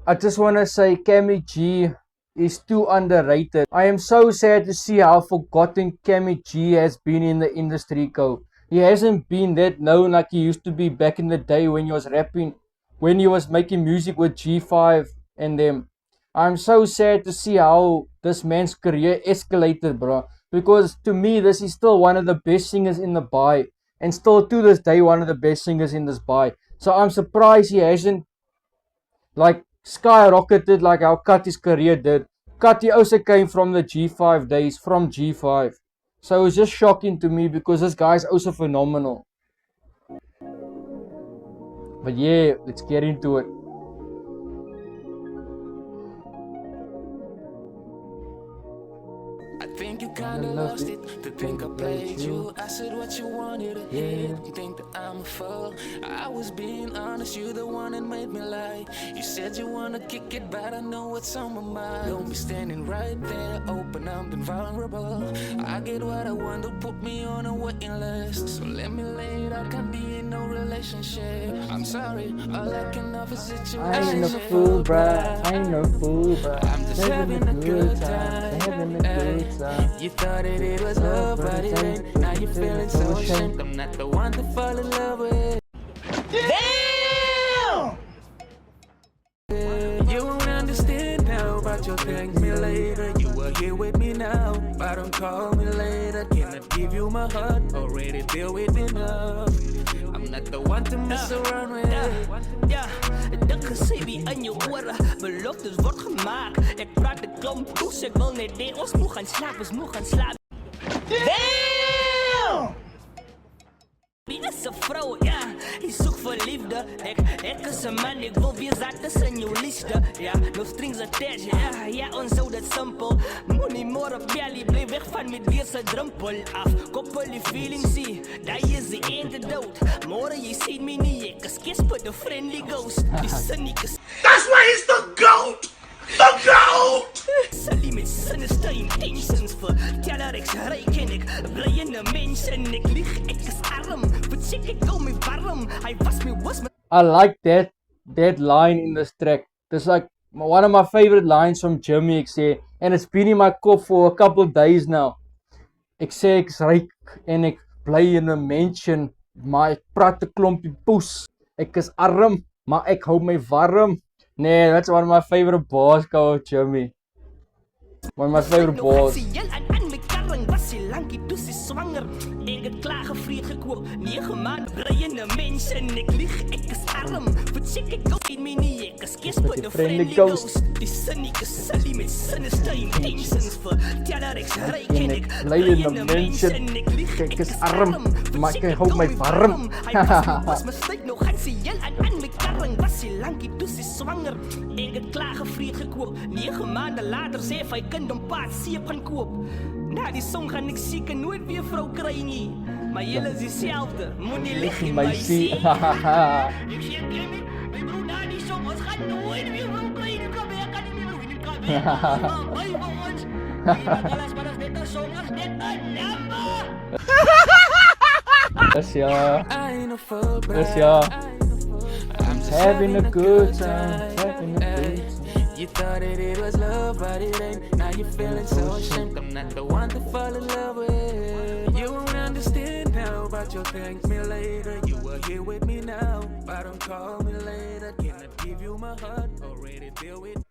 I just want to say Cammy G is too underrated. I am so sad to see how forgotten Cammy G has been in the industry, co. He hasn't been that known like he used to be back in the day when he was rapping, when he was making music with G5 and them. I'm so sad to see how this man's career escalated, bro. Because to me, this is still one of the best singers in the Bai. And still to this day, one of the best singers in this Bai. So I'm surprised he hasn't like skyrocketed like how Cutty's career did. Cutty also came from the G5 days, from G5. So it was just shocking to me because this guy's also phenomenal. But yeah, let's get into it. I think you kinda lost it, to think I played you. I said what you wanted to hear. You think that I'm a fool? I was being honest, you the one that made me lie. You said you wanna kick it, but I know what's on my mind. Don't be standing right there, open up and vulnerable. I get what I want, to put me on a waiting list. So let me lay it out, can't be in no relationship. I'm sorry, all I can offer situation. I ain't no fool, bruh. I ain't no fool, bruh. I'm just having a good time. Having a good time. You thought that it was love, but it ain't. Now you're feeling so ashamed. I'm not the one to fall in love with. Damn! You won't understand now, but you'll thank me later. You are here with me now, but don't call me later. Cannot give you my heart, already deal with enough. I'm not the one to mess around with. Ja, dit gesê in jou ore, beloftes word gemaak. Ek praat de klomp toes, ek wil net deel, ons moet gaan slaap, ons moet gaan slaap. Damn! Wie is 'n vrou, ja, hy soek vir liefde. Ek is 'n man, ek wil wees daar tussen jou liefde. Ja, no strings attached, ja, ons hou dit simpel. Moenie more belly, bly weg van met weer se drempel af. Koppel die feelings, see, dat is die antidote. More jy sien my nie, ek is kiss but the friendly ghost. Die sinnies. That's why he's the GOAT! The GOAT! Sally met sinister intentions vir teller ek ryk en ek bly in 'n mens en ek lieg, ek is arm. But check ek hou my warm, hy was my I like that line in this track. It's like one of my favorite lines from Jimmy, ek sê. and it's been in my kop for a couple of days now. Ek sê ek's ryk en ek bly in 'n mansion, maar ek praat 'n klompie poes. Ek is arm, maar ek hou my warm. Nee, that's one of my favorite bars, go Jimmy. One of my favorite bars. Was sy lankie toe sy swanger. Ek het klaar gevreed gekoop 9 maande bly in 'n mens en ek lieg, ek is arm. Verseker ek gou in my nie, ek is kies vir 'n friendly ghost. Die sinnige silly met sinister intentions vir teller ek's ryk en ek bly in 'n mens en ek is arm, maar ek hou my warm. Was mistake nog gaan sy heel aan my karring. Was sy lankie toe sy swanger. Ek het klaar gevreed gekoop 9 maande later sê hy kind om paat seep gaan koop. Na die song gaan ek seker nooit weer vrou kry nie. Maar julle is dieselfde. Moenie lieg nie, my sien. Ek sê Jimmy, my broer na die song ons gaan nooit weer vrou kry nie. Kom hier, kan nie meer hoe nie kan nie. My ons. Alles wat as dit 'n song is, dit 'n nummer. Yes, ja. Yes, ja. I'm having a good time. Having a good time. You thought that it was love, but it ain't. Now you're feeling so ashamed. I'm not the one to fall in love with. You won't understand now, but you'll thank me later. You were here with me now, but don't call me later. Cannot give you my heart, already deal with.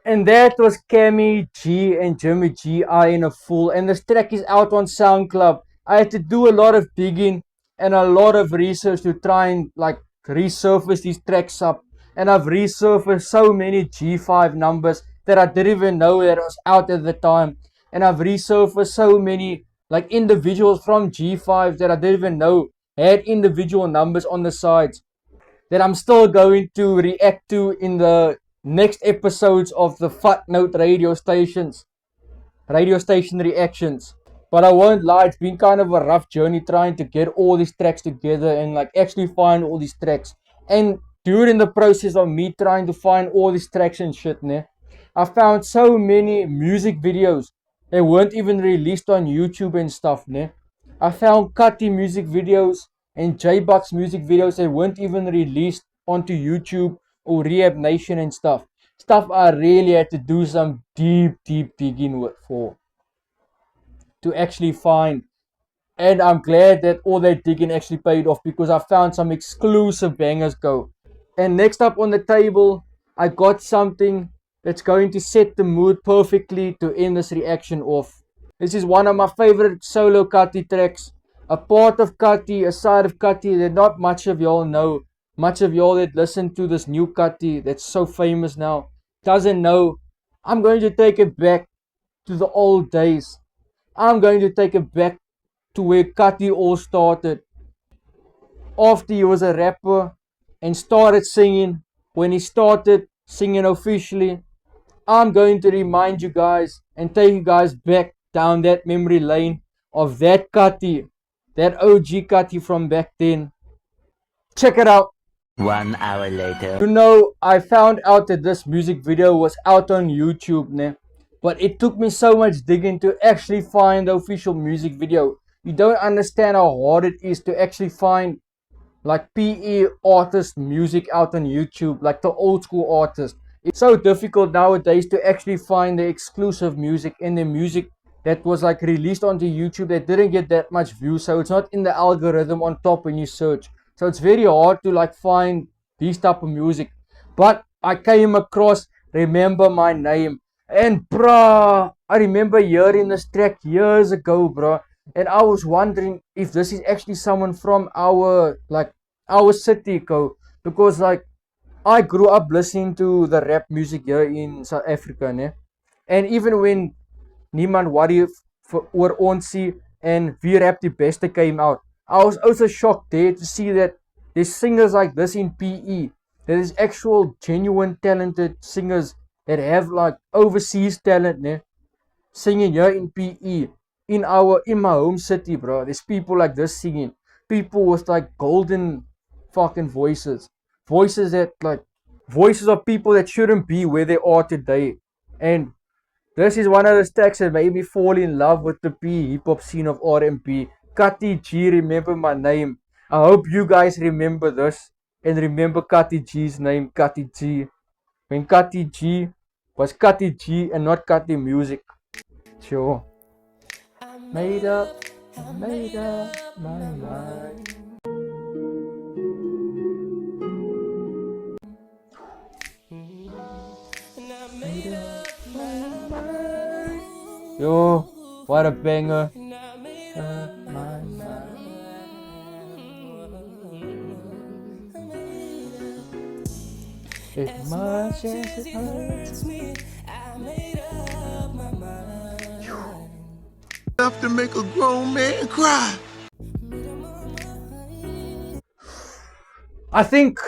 And that was Cammy G and Jimmy G are in a full. And this track is out on SoundCloud. I had to do a lot of digging and a lot of research to try and like resurface these tracks up. And I've resurfaced so many G5 numbers that I didn't even know that was out at the time. And I've resurfaced so many like individuals from G5 that I didn't even know had individual numbers on the sides that I'm still going to react to in the next episodes of the Fat Note radio station reactions. But I won't lie, it's been kind of a rough journey trying to get all these tracks together and like actually find all these tracks. And during the process of me trying to find all these tracks and shit, I found so many music videos that weren't even released on YouTube and stuff, I found Cutty music videos and J-Bucks music videos that weren't even released onto YouTube or Rehab Nation and stuff. Stuff I really had to do some deep digging for to actually find. And I'm glad that all that digging actually paid off because I found some exclusive bangers, go. And next up on the table, I got something that's going to set the mood perfectly to end this reaction off. This is one of my favorite solo Cutty tracks. A part of Cutty, a side of Cutty that not much of y'all know. Much of y'all that listen to this new Cutty that's so famous now doesn't know. I'm going to take it back to the old days. I'm going to take it back to where Cutty all started. After he was a rapper and started singing, when he started singing officially, I'm going to remind you guys and take you guys back down that memory lane of that Cutty, that OG Cutty from back then. Check it out. 1 hour later. You know, I found out that this music video was out on YouTube, but it took me so much digging to actually find the official music video. You don't understand how hard it is to actually find like PE artist music out on YouTube, like the old school artists. It's so difficult nowadays to actually find the exclusive music and the music that was like released onto YouTube that didn't get that much views, so it's not in the algorithm on top when you search. So it's very hard to like find these type of music. But I came across Remember My Name. And bruh, I remember hearing this track years ago, bruh. And I was wondering if this is actually someone from our city, because like I grew up listening to the rap music here in South Africa, and even when Niemand Worry oor Onsie and Wie Rap Die Beste came out, I was also shocked there to see that there's singers like this in PE. There's actual genuine talented singers that have like overseas talent, singing here in PE. In my home city, bro. There's people like this singing. People with like golden fucking voices. Voices of people that shouldn't be where they are today. And this is one of the tracks that made me fall in love with the PE hip-hop scene of R&B. Cutty G, Remember My Name. I hope you guys remember this and remember Cutty G's name, Cutty G. When Cutty G was Cutty G and not Cutty Music. Sure. Made up my mind. Yo, what a banger. As much as it hurts me, I made up my mind. Enough to make a grown man cry. I think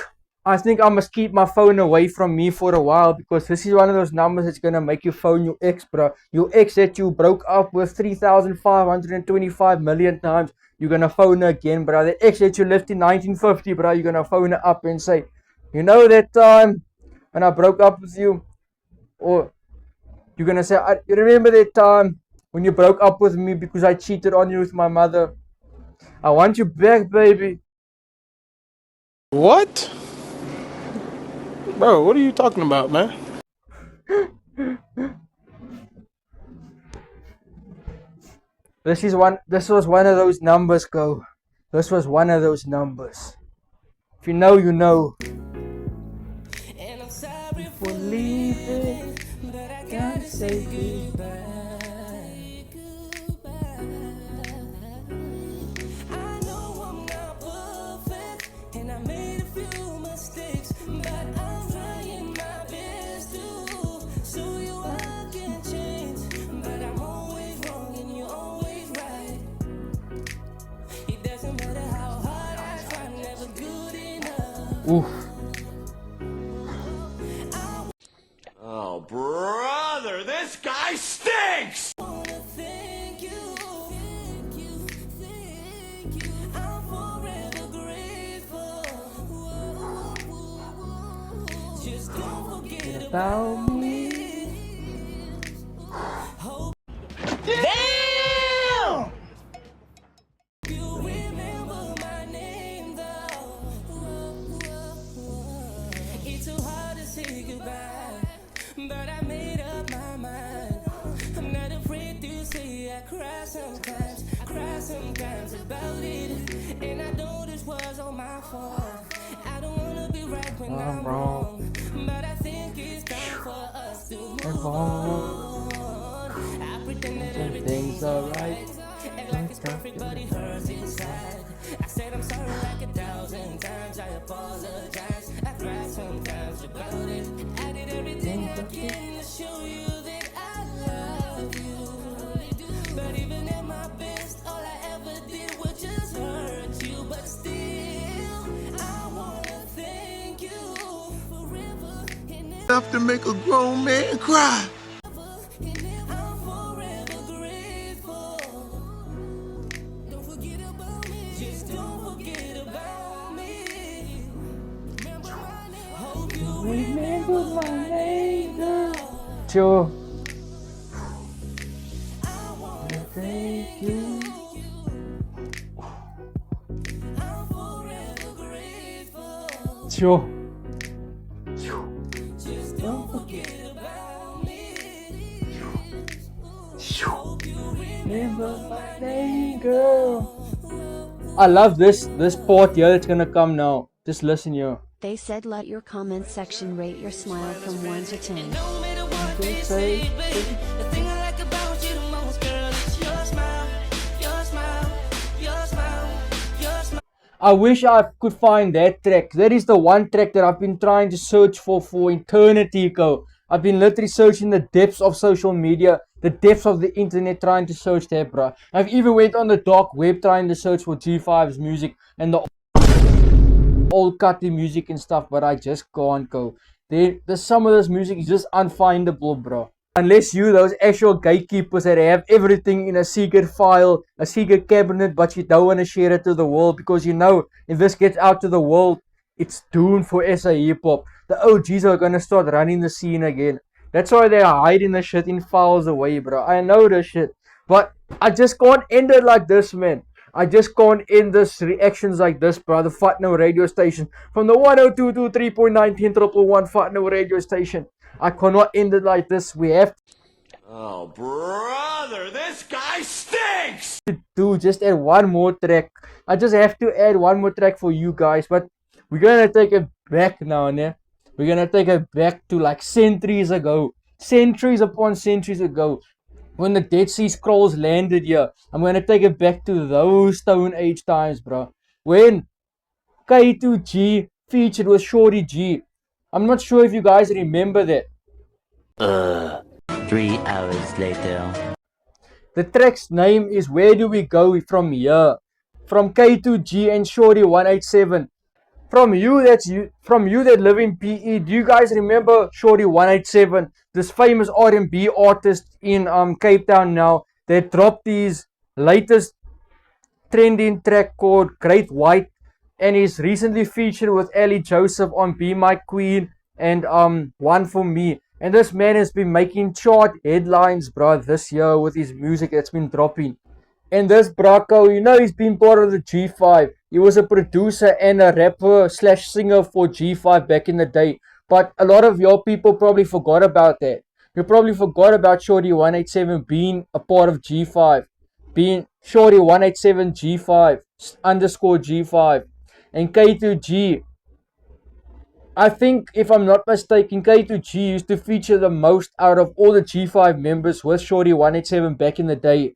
I must keep my phone away from me for a while, because this is one of those numbers that's gonna make you phone your ex, bro. Your ex that you broke up with 3,525 million times, you're gonna phone her again, bro. The ex that you left in 1950, bro, you're gonna phone her up and say, you know that time when I broke up with you? Or you're gonna say, you remember that time when you broke up with me because I cheated on you with my mother? I want you back, baby. What? Bro, what are you talking about, man? This was one of those numbers, go. This was one of those numbers. If you know, you know. And I'm sorry for leaving, but I gotta say goodbye. I know I'm not perfect, and I made a few mistakes, but I'm trying my best to show you I can change. But I'm always wrong and you're always right. It doesn't matter how hard I try, never good enough. Oof. Oh, brother, this guy stinks! Thank you. I'm forever grateful. Just don't forget about me. Damn! You remember my name, though. It's so hard to say goodbye, but I made up my mind. I'm not afraid to say I cry sometimes about it. And I know this was all my fault. I don't wanna be right when I'm wrong, but I think it's time for us to move on. I pretend that everything's alright, and like it's perfect, but it hurts inside. I said I'm sorry like 1,000 times, I apologize. I cry sometimes about it. I did everything I can to show you that I love you, but even at my best, all I ever did was just hurt you. But still, I wanna thank you forever and ever. Enough to make a grown man cry. I'm forever grateful. Don't forget about me. Just don't forget about me. Remember my name. Hope you remember my name, girl. Sure. I wanna thank you. I'm forever grateful. Sure. Just don't forget about me. Hope you remember my name, girl. I love this part here that's gonna come now. Just listen here. They said let your comment section rate your smile from 1 to 10. No matter what they say, baby, the thing I like about you the most, girl, is your smile, your smile, your smile, your smile. I wish I could find that track. That is the one track that I've been trying to search for eternity, go. I've been literally searching the depths of social media, the depths of the internet, trying to search that, bro. I've even went on the dark web trying to search for G5's music and the old Cutty music and stuff, but I just can't go. There's some of this music is just unfindable, bro. Unless you, those actual gatekeepers that have everything in a secret file, a secret cabinet, but you don't want to share it to the world, because you know if this gets out to the world, it's doomed for SA hip hop. The OGs are gonna start running the scene again. That's why they're hiding the shit in files away, bro. I know this shit, but I just can't end it like this, man. I just can't end this reactions like this, bro. The Fat No radio station from the 102.3.9 1011 Fat No radio station. I cannot end it like this. We have Oh, brother, this guy stinks! to just add one more track. I just have to add one more track for you guys, but we're gonna take it back now, ne? We're gonna take it back to like centuries ago. Centuries upon centuries ago. When the Dead Sea Scrolls landed here. I'm gonna take it back to those Stone Age times, bro. When K2G featured with Shorty G. I'm not sure if you guys remember that. 3 hours later. The track's name is Where Do We Go From Here? From K2G and Shorty 187. From you that live in PE, do you guys remember Shorty 187? This famous R&B artist in Cape Town now that dropped his latest trending track called Great White, and is recently featured with Ali Joseph on Be My Queen and One For Me. And this man has been making chart headlines, bro, this year with his music that's been dropping. And this Braco, you know, he's been part of the G5. He was a producer and a rapper / singer for G5 back in the day. But a lot of your people probably forgot about that. You probably forgot about Shorty 187 being a part of G5. Being Shorty 187 G5 _ G5. And K2G. I think, if I'm not mistaken, K2G used to feature the most out of all the G5 members with Shorty 187 back in the day.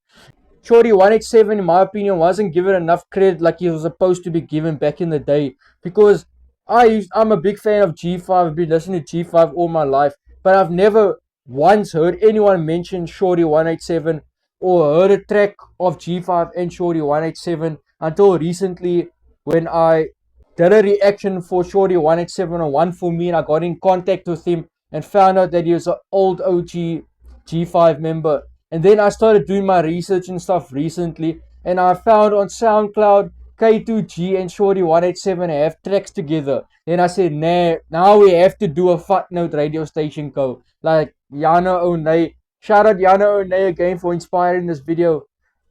Shorty 187, in my opinion, wasn't given enough credit like he was supposed to be given back in the day. Because I'm a big fan of G5. I've been listening to G5 all my life. But I've never once heard anyone mention Shorty 187 or heard a track of G5 and Shorty 187 until recently when I did a reaction for Shorty 187 on One For Me, and I got in contact with him and found out that he was an old OG G5 member. And then I started doing my research and stuff recently, and I found on SoundCloud K2G and Shorty 187 have tracks together. Then I said, nah, now we have to do a Fat Note radio station go. Like Yana O'Nay. Shout out Yana O'Nay again for inspiring this video.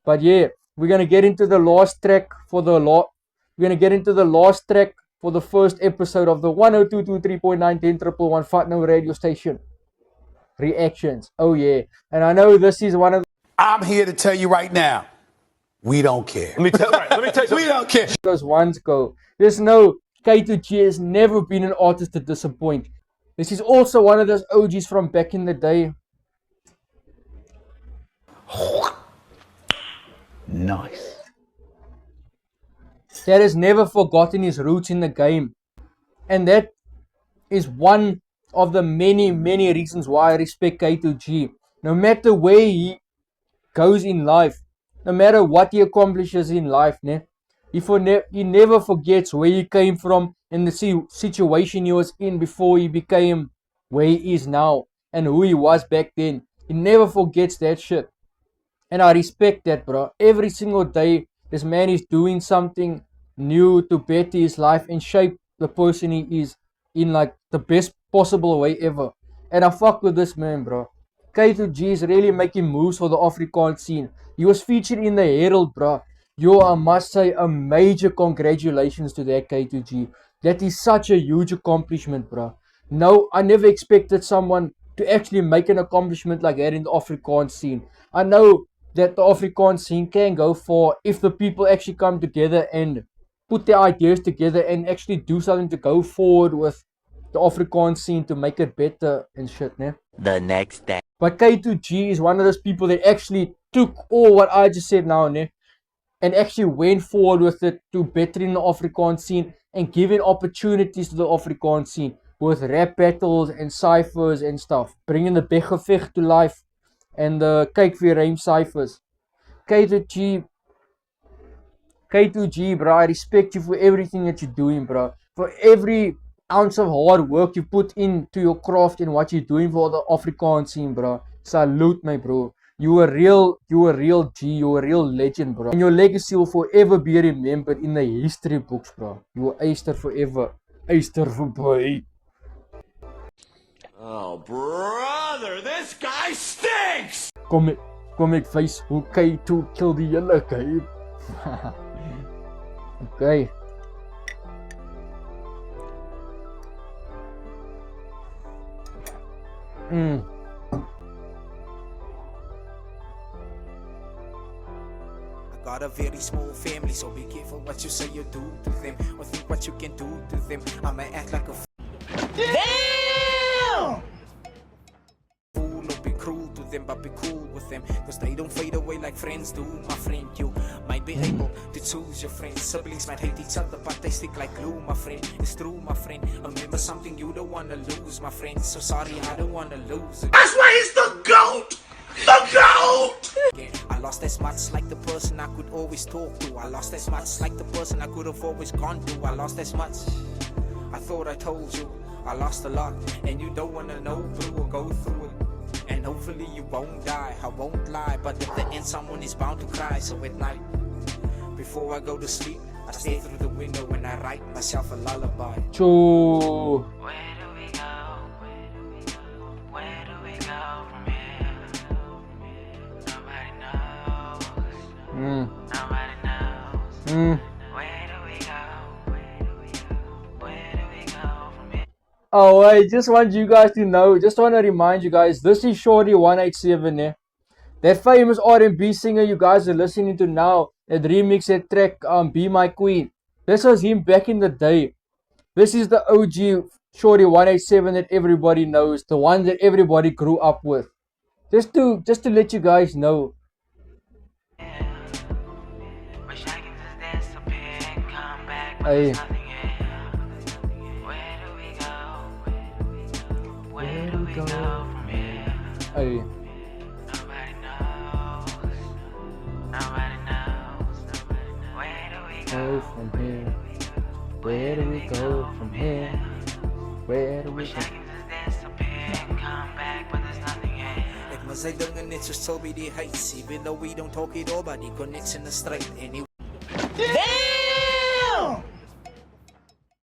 But yeah, we're gonna get into the last track for the first episode of the 102.3.9 1011 Fat Note radio station. Reactions. Oh yeah. And I know this is one of I'm here to tell you right now, we don't care. Let me tell you, we don't care. those ones go. There's no K2G has never been an artist to disappoint. This is also one of those OGs from back in the day. Nice. That has never forgotten his roots in the game. And that is one of the many reasons why I respect K2G. No matter where he goes in life, no matter what he accomplishes in life, he never forgets where he came from and the situation he was in before he became where he is now and who he was back then. He never forgets that shit. And I respect that, bro. Every single day, this man is doing something new to better his life and shape the person he is in like the best possible way ever. And I fuck with this man, bro. K2G is really making moves for the Afrikaans scene. He was featured in the Herald, bro. Yo, I must say a major congratulations to that K2G. That is such a huge accomplishment, bro. No, I never expected someone to actually make an accomplishment like that in the Afrikaans scene. I know that the Afrikaans scene can go far if the people actually come together and put their ideas together and actually do something to go forward with the Afrikaans scene to make it better and shit, ne? The next day. But K2G is one of those people that actually took all what I just said now, ne? And actually went forward with it to bettering the Afrikaans scene and giving opportunities to the Afrikaans scene with rap battles and ciphers and stuff. Bringing the Beggevecht to life and the Kyk Weer Rhyme ciphers. K2G, bro, I respect you for everything that you're doing, bro. For every ounce of hard work you put into your craft and what you're doing for the Afrikaans scene, bro. Salute, my bro. You a real G, you a real legend, bro. And your legacy will forever be remembered in the history books, bro. You will Easter forever. Easter voorbij. Oh, brother, this guy stinks! Kom ek wys hoe K2 kill die hele game. Okay. Got a very small family, so be careful what you say you do to them, or think what you can do to them. I may act like a damn fool, or be cruel to them, but be cool with them, cause they don't fade away like friends do. My friend, you might be able to choose your friends. Siblings might hate each other, but they stick like glue. My friend, it's true, my friend. Remember something you don't wanna lose, my friend. So sorry, I don't wanna lose it. That's why he's the GOAT! The GOAT! I lost as much like the person I could always talk to. I lost as much like the person I could have always gone to. I lost as much. I thought I told you. I lost a lot, and you don't wanna know through or go through it. And hopefully you won't die. I won't lie, but at the end someone is bound to cry. So at night, before I go to sleep, I stare through the window and I write myself a lullaby. Choo. Where do we go? Where do we go? Where do we go from here? Nobody knows. Nobody knows. Where do we go? Where do we go? Where do we go from here? Oh, I just want you guys to know, just want to remind you guys, this is Shorty 187 there. That famous R&B singer you guys are listening to now, that remix that track, Be My Queen. This was him back in the day. This is the OG Shorty 187 that everybody knows, the one that everybody grew up with. Just to let you guys know. Wish I could just disappear and come back, but Hey. there's nothing here. Where do we go? Where do we go from here? Hey. Nobody knows. Nobody knows. Where do we Go go? from here. Where do we go from here? Where do we Wish go? I could just disappear and come back, but there's nothing here. Ek maar sy dinge net soos Toby die huis. Even though we don't talk it all, but the connection is straight anyway. Damn!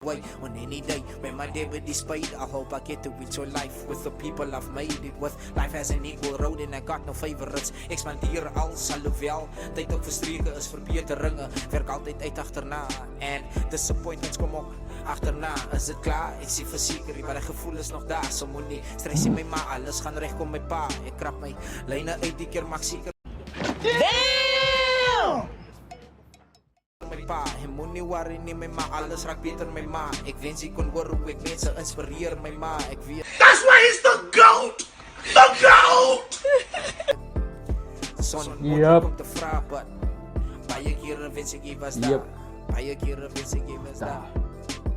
Wait, on any day when my debit is paid, I hope I get to enjoy life with the people I've made it with. Life has an equal road and I got no favorites. Expandeer als alhoewel tyd ook verstreke is verbeteringe. Werk altyd uit agterna en disappointments kom ook agterna. Is dit klaar? Ek sê verseker, maar die gevoel is nog daar. So moenie stress in my ma, alles gaan reg kom my pa. Ek krap my lyne uit die keer maak seker. Damn! My pa, en moenie worry nie my ma, alles raak beter my ma. Ek wens ek kon hoor hoe ek mense inspireer my ma. Ek weet That's why he's the GOAT! The GOAT! son Yep. om te vra, but baie kere wens ek jy was daar. Yep. Baie kere wens ek jy was daar.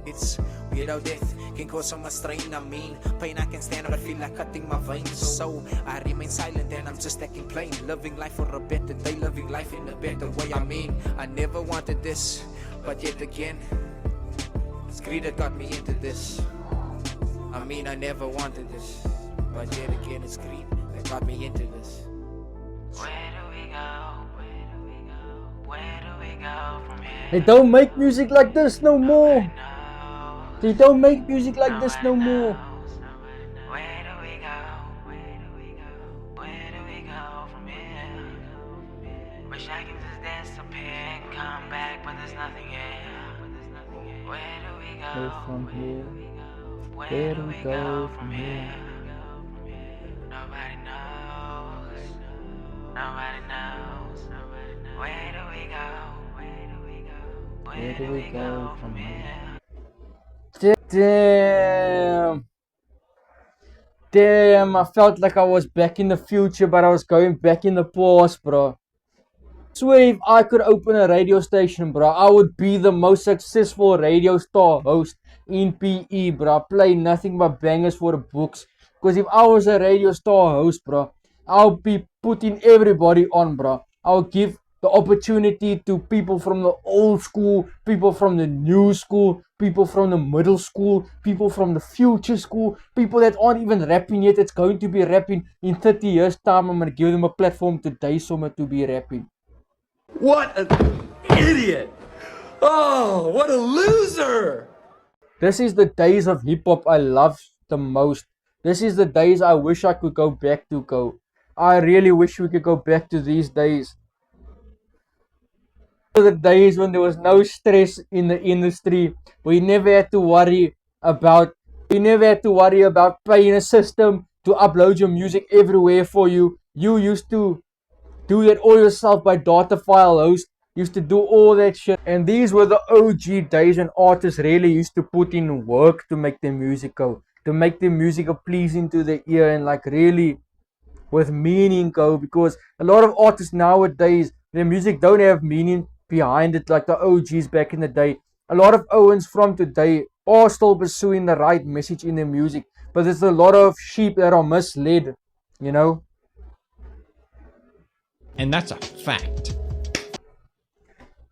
It's without death can cause so much strain. I mean, pain I can stand, but I feel like cutting my veins. So I remain silent and I'm just acting plain. Living life for a better day, living life in a better way. I mean, I never wanted this, but yet again, it's greed that got me into this. I mean, I never wanted this, but yet again, it's greed that got me into this. Where do we go? Where do we go? Where do we go from here? They don't make music like this no more. Knows. They don't make music like this no more. Where do we go? Where do we go? Where do we go from here? Wish I could just disappear and come back, but there's nothing here. Where do we go? Go from here. Where do we go from here? Nobody knows. Nobody knows. Where do we go? Where do we go? Where do we go from here? Damn. Damn, I felt like I was back in the future, but I was going back in the past, bro. Swear if I could open a radio station, bro, I would be the most successful radio star host in PE, bro. Play nothing but bangers for the books. Because if I was a radio star host, bro, I'll be putting everybody on, bro. I'll give the opportunity to people from the old school, people from the new school, people from the middle school, people from the future school, people that aren't even rapping yet. It's going to be rapping in 30 years time. I'm going to give them a platform today, summer to be rapping. What an idiot! Oh, what a loser! This is the days of hip hop I love the most. This is the days I wish I could go back to go. I really wish we could go back to these days. The days when there was no stress in the industry. We never had to worry about paying a system to upload your music everywhere for you. You used to do that all yourself by data file host. Used to do all that shit. And these were the OG days when artists really used to put in work to make their music go, to make their music pleasing to the ear and like really with meaning go. Because a lot of artists nowadays, their music don't have meaning behind it like the OGs back in the day. A lot of Owens from today are still pursuing the right message in their music, but there's a lot of sheep that are misled, you know. And that's a fact.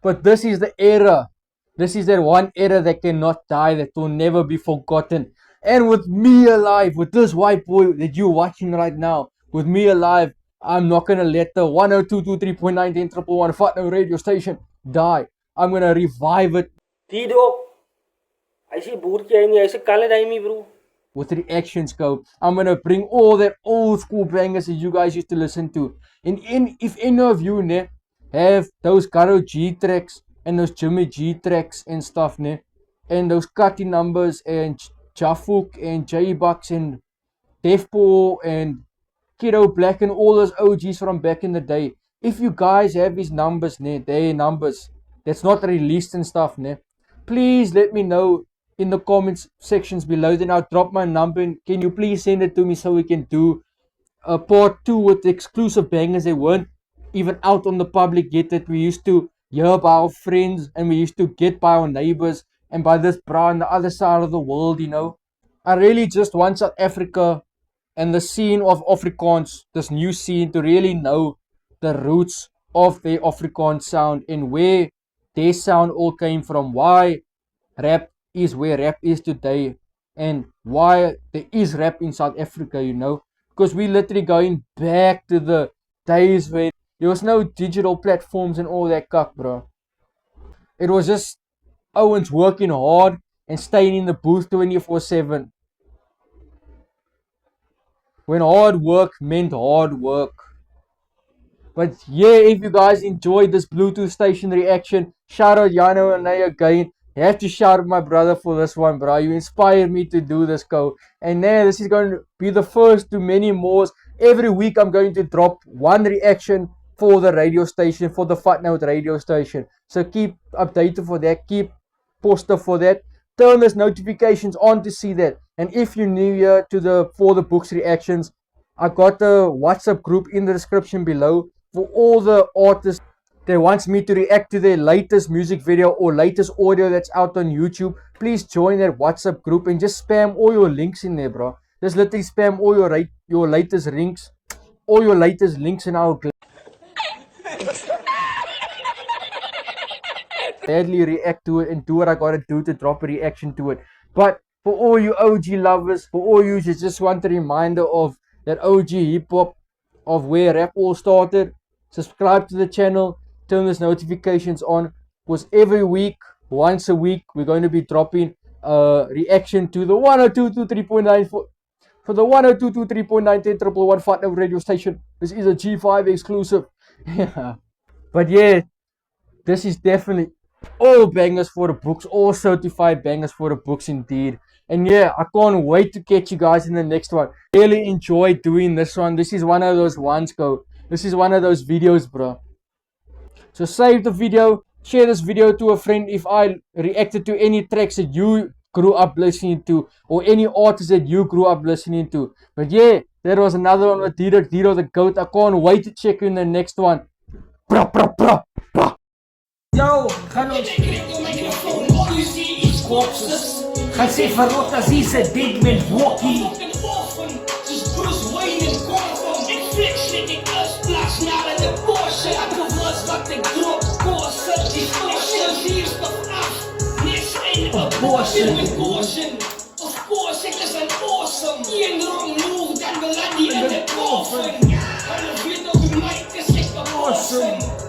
But this is the era. This is that one era that cannot die, that will never be forgotten. And with me alive, with this white boy that you're watching right now, with me alive, I'm not gonna let the 102.3.9 111 Fatno radio station die. I'm gonna revive it. Tido, I see boertjie, I see kaledai bro. With reactions go. I'm gonna bring all that old school bangers that you guys used to listen to. And if any of you have those Garo G tracks and those Jimmy G tracks and stuff, and those Cutty Numbers and Jafuk and J-Bucks and Defpo and Kiddo Black and all those OGs from back in the day. If you guys have his numbers, their numbers that's not released and stuff, please let me know in the comments sections below. Then I'll drop my number and can you please send it to me so we can do a part 2 with the exclusive bangers that weren't even out on the public yet, that we used to hear by our friends and we used to get by our neighbors and by this bra on the other side of the world, you know. I really just want South Africa and the scene of Afrikaans, this new scene, to really know the roots of their Afrikaans sound and where their sound all came from, why rap is where rap is today and why there is rap in South Africa, you know. Because we literally going back to the days when there was no digital platforms and all that cuck, bro. It was just Owens working hard and staying in the booth 24/7. When hard work meant hard work. But yeah, if you guys enjoyed this Bluetooth station reaction, shout out Yano and I again. You have to shout out my brother for this one, bro. You inspired me to do this, go. And now this is going to be the first to many more. Every week I'm going to drop one reaction for the radio station, for the Fat Note radio station. So keep updated for that. Keep posted for that. Turn those notifications on to see that. And if you're new here to the For the Books reactions, I got a WhatsApp group in the description below for all the artists that wants me to react to their latest music video or latest audio that's out on YouTube. Please join that WhatsApp group and just spam all your links in there, bro. Just literally spam all your latest links, all your latest links in our gladly react to it and do what I gotta do to drop a reaction to it. But for all you OG lovers, for all you just want a reminder of that OG hip hop, of where rap all started, subscribe to the channel, turn those notifications on, because every week, once a week, we're going to be dropping a reaction to the 102.3.9 for the 102.3.9 10111 Fat Note radio station. This is a G5 exclusive. But yeah, this is definitely all bangers for the books, all certified bangers for the books indeed. And yeah, I can't wait to catch you guys in the next one. Really enjoyed doing this one. This is one of those ones, go. This is one of those videos, bro. So save the video, share this video to a friend if I reacted to any tracks that you grew up listening to, or any artists that you grew up listening to. But yeah, that was another one with Dido the GOAT. I can't wait to check you in the next one. Bra. Yo, gaan ons gaan sê verrot as hier se dead man walkie. Just Bruce Wayne en Gotham. Ek flex net ek splash naar in de Porsche. Ek was wat ek drop Porsche. Die Porsche hier is nog af. Yes, een abortion. Of course, ek is an awesome. Een wrong move, dan beland die in de coffin. Hulle weet op die mic is ek awesome.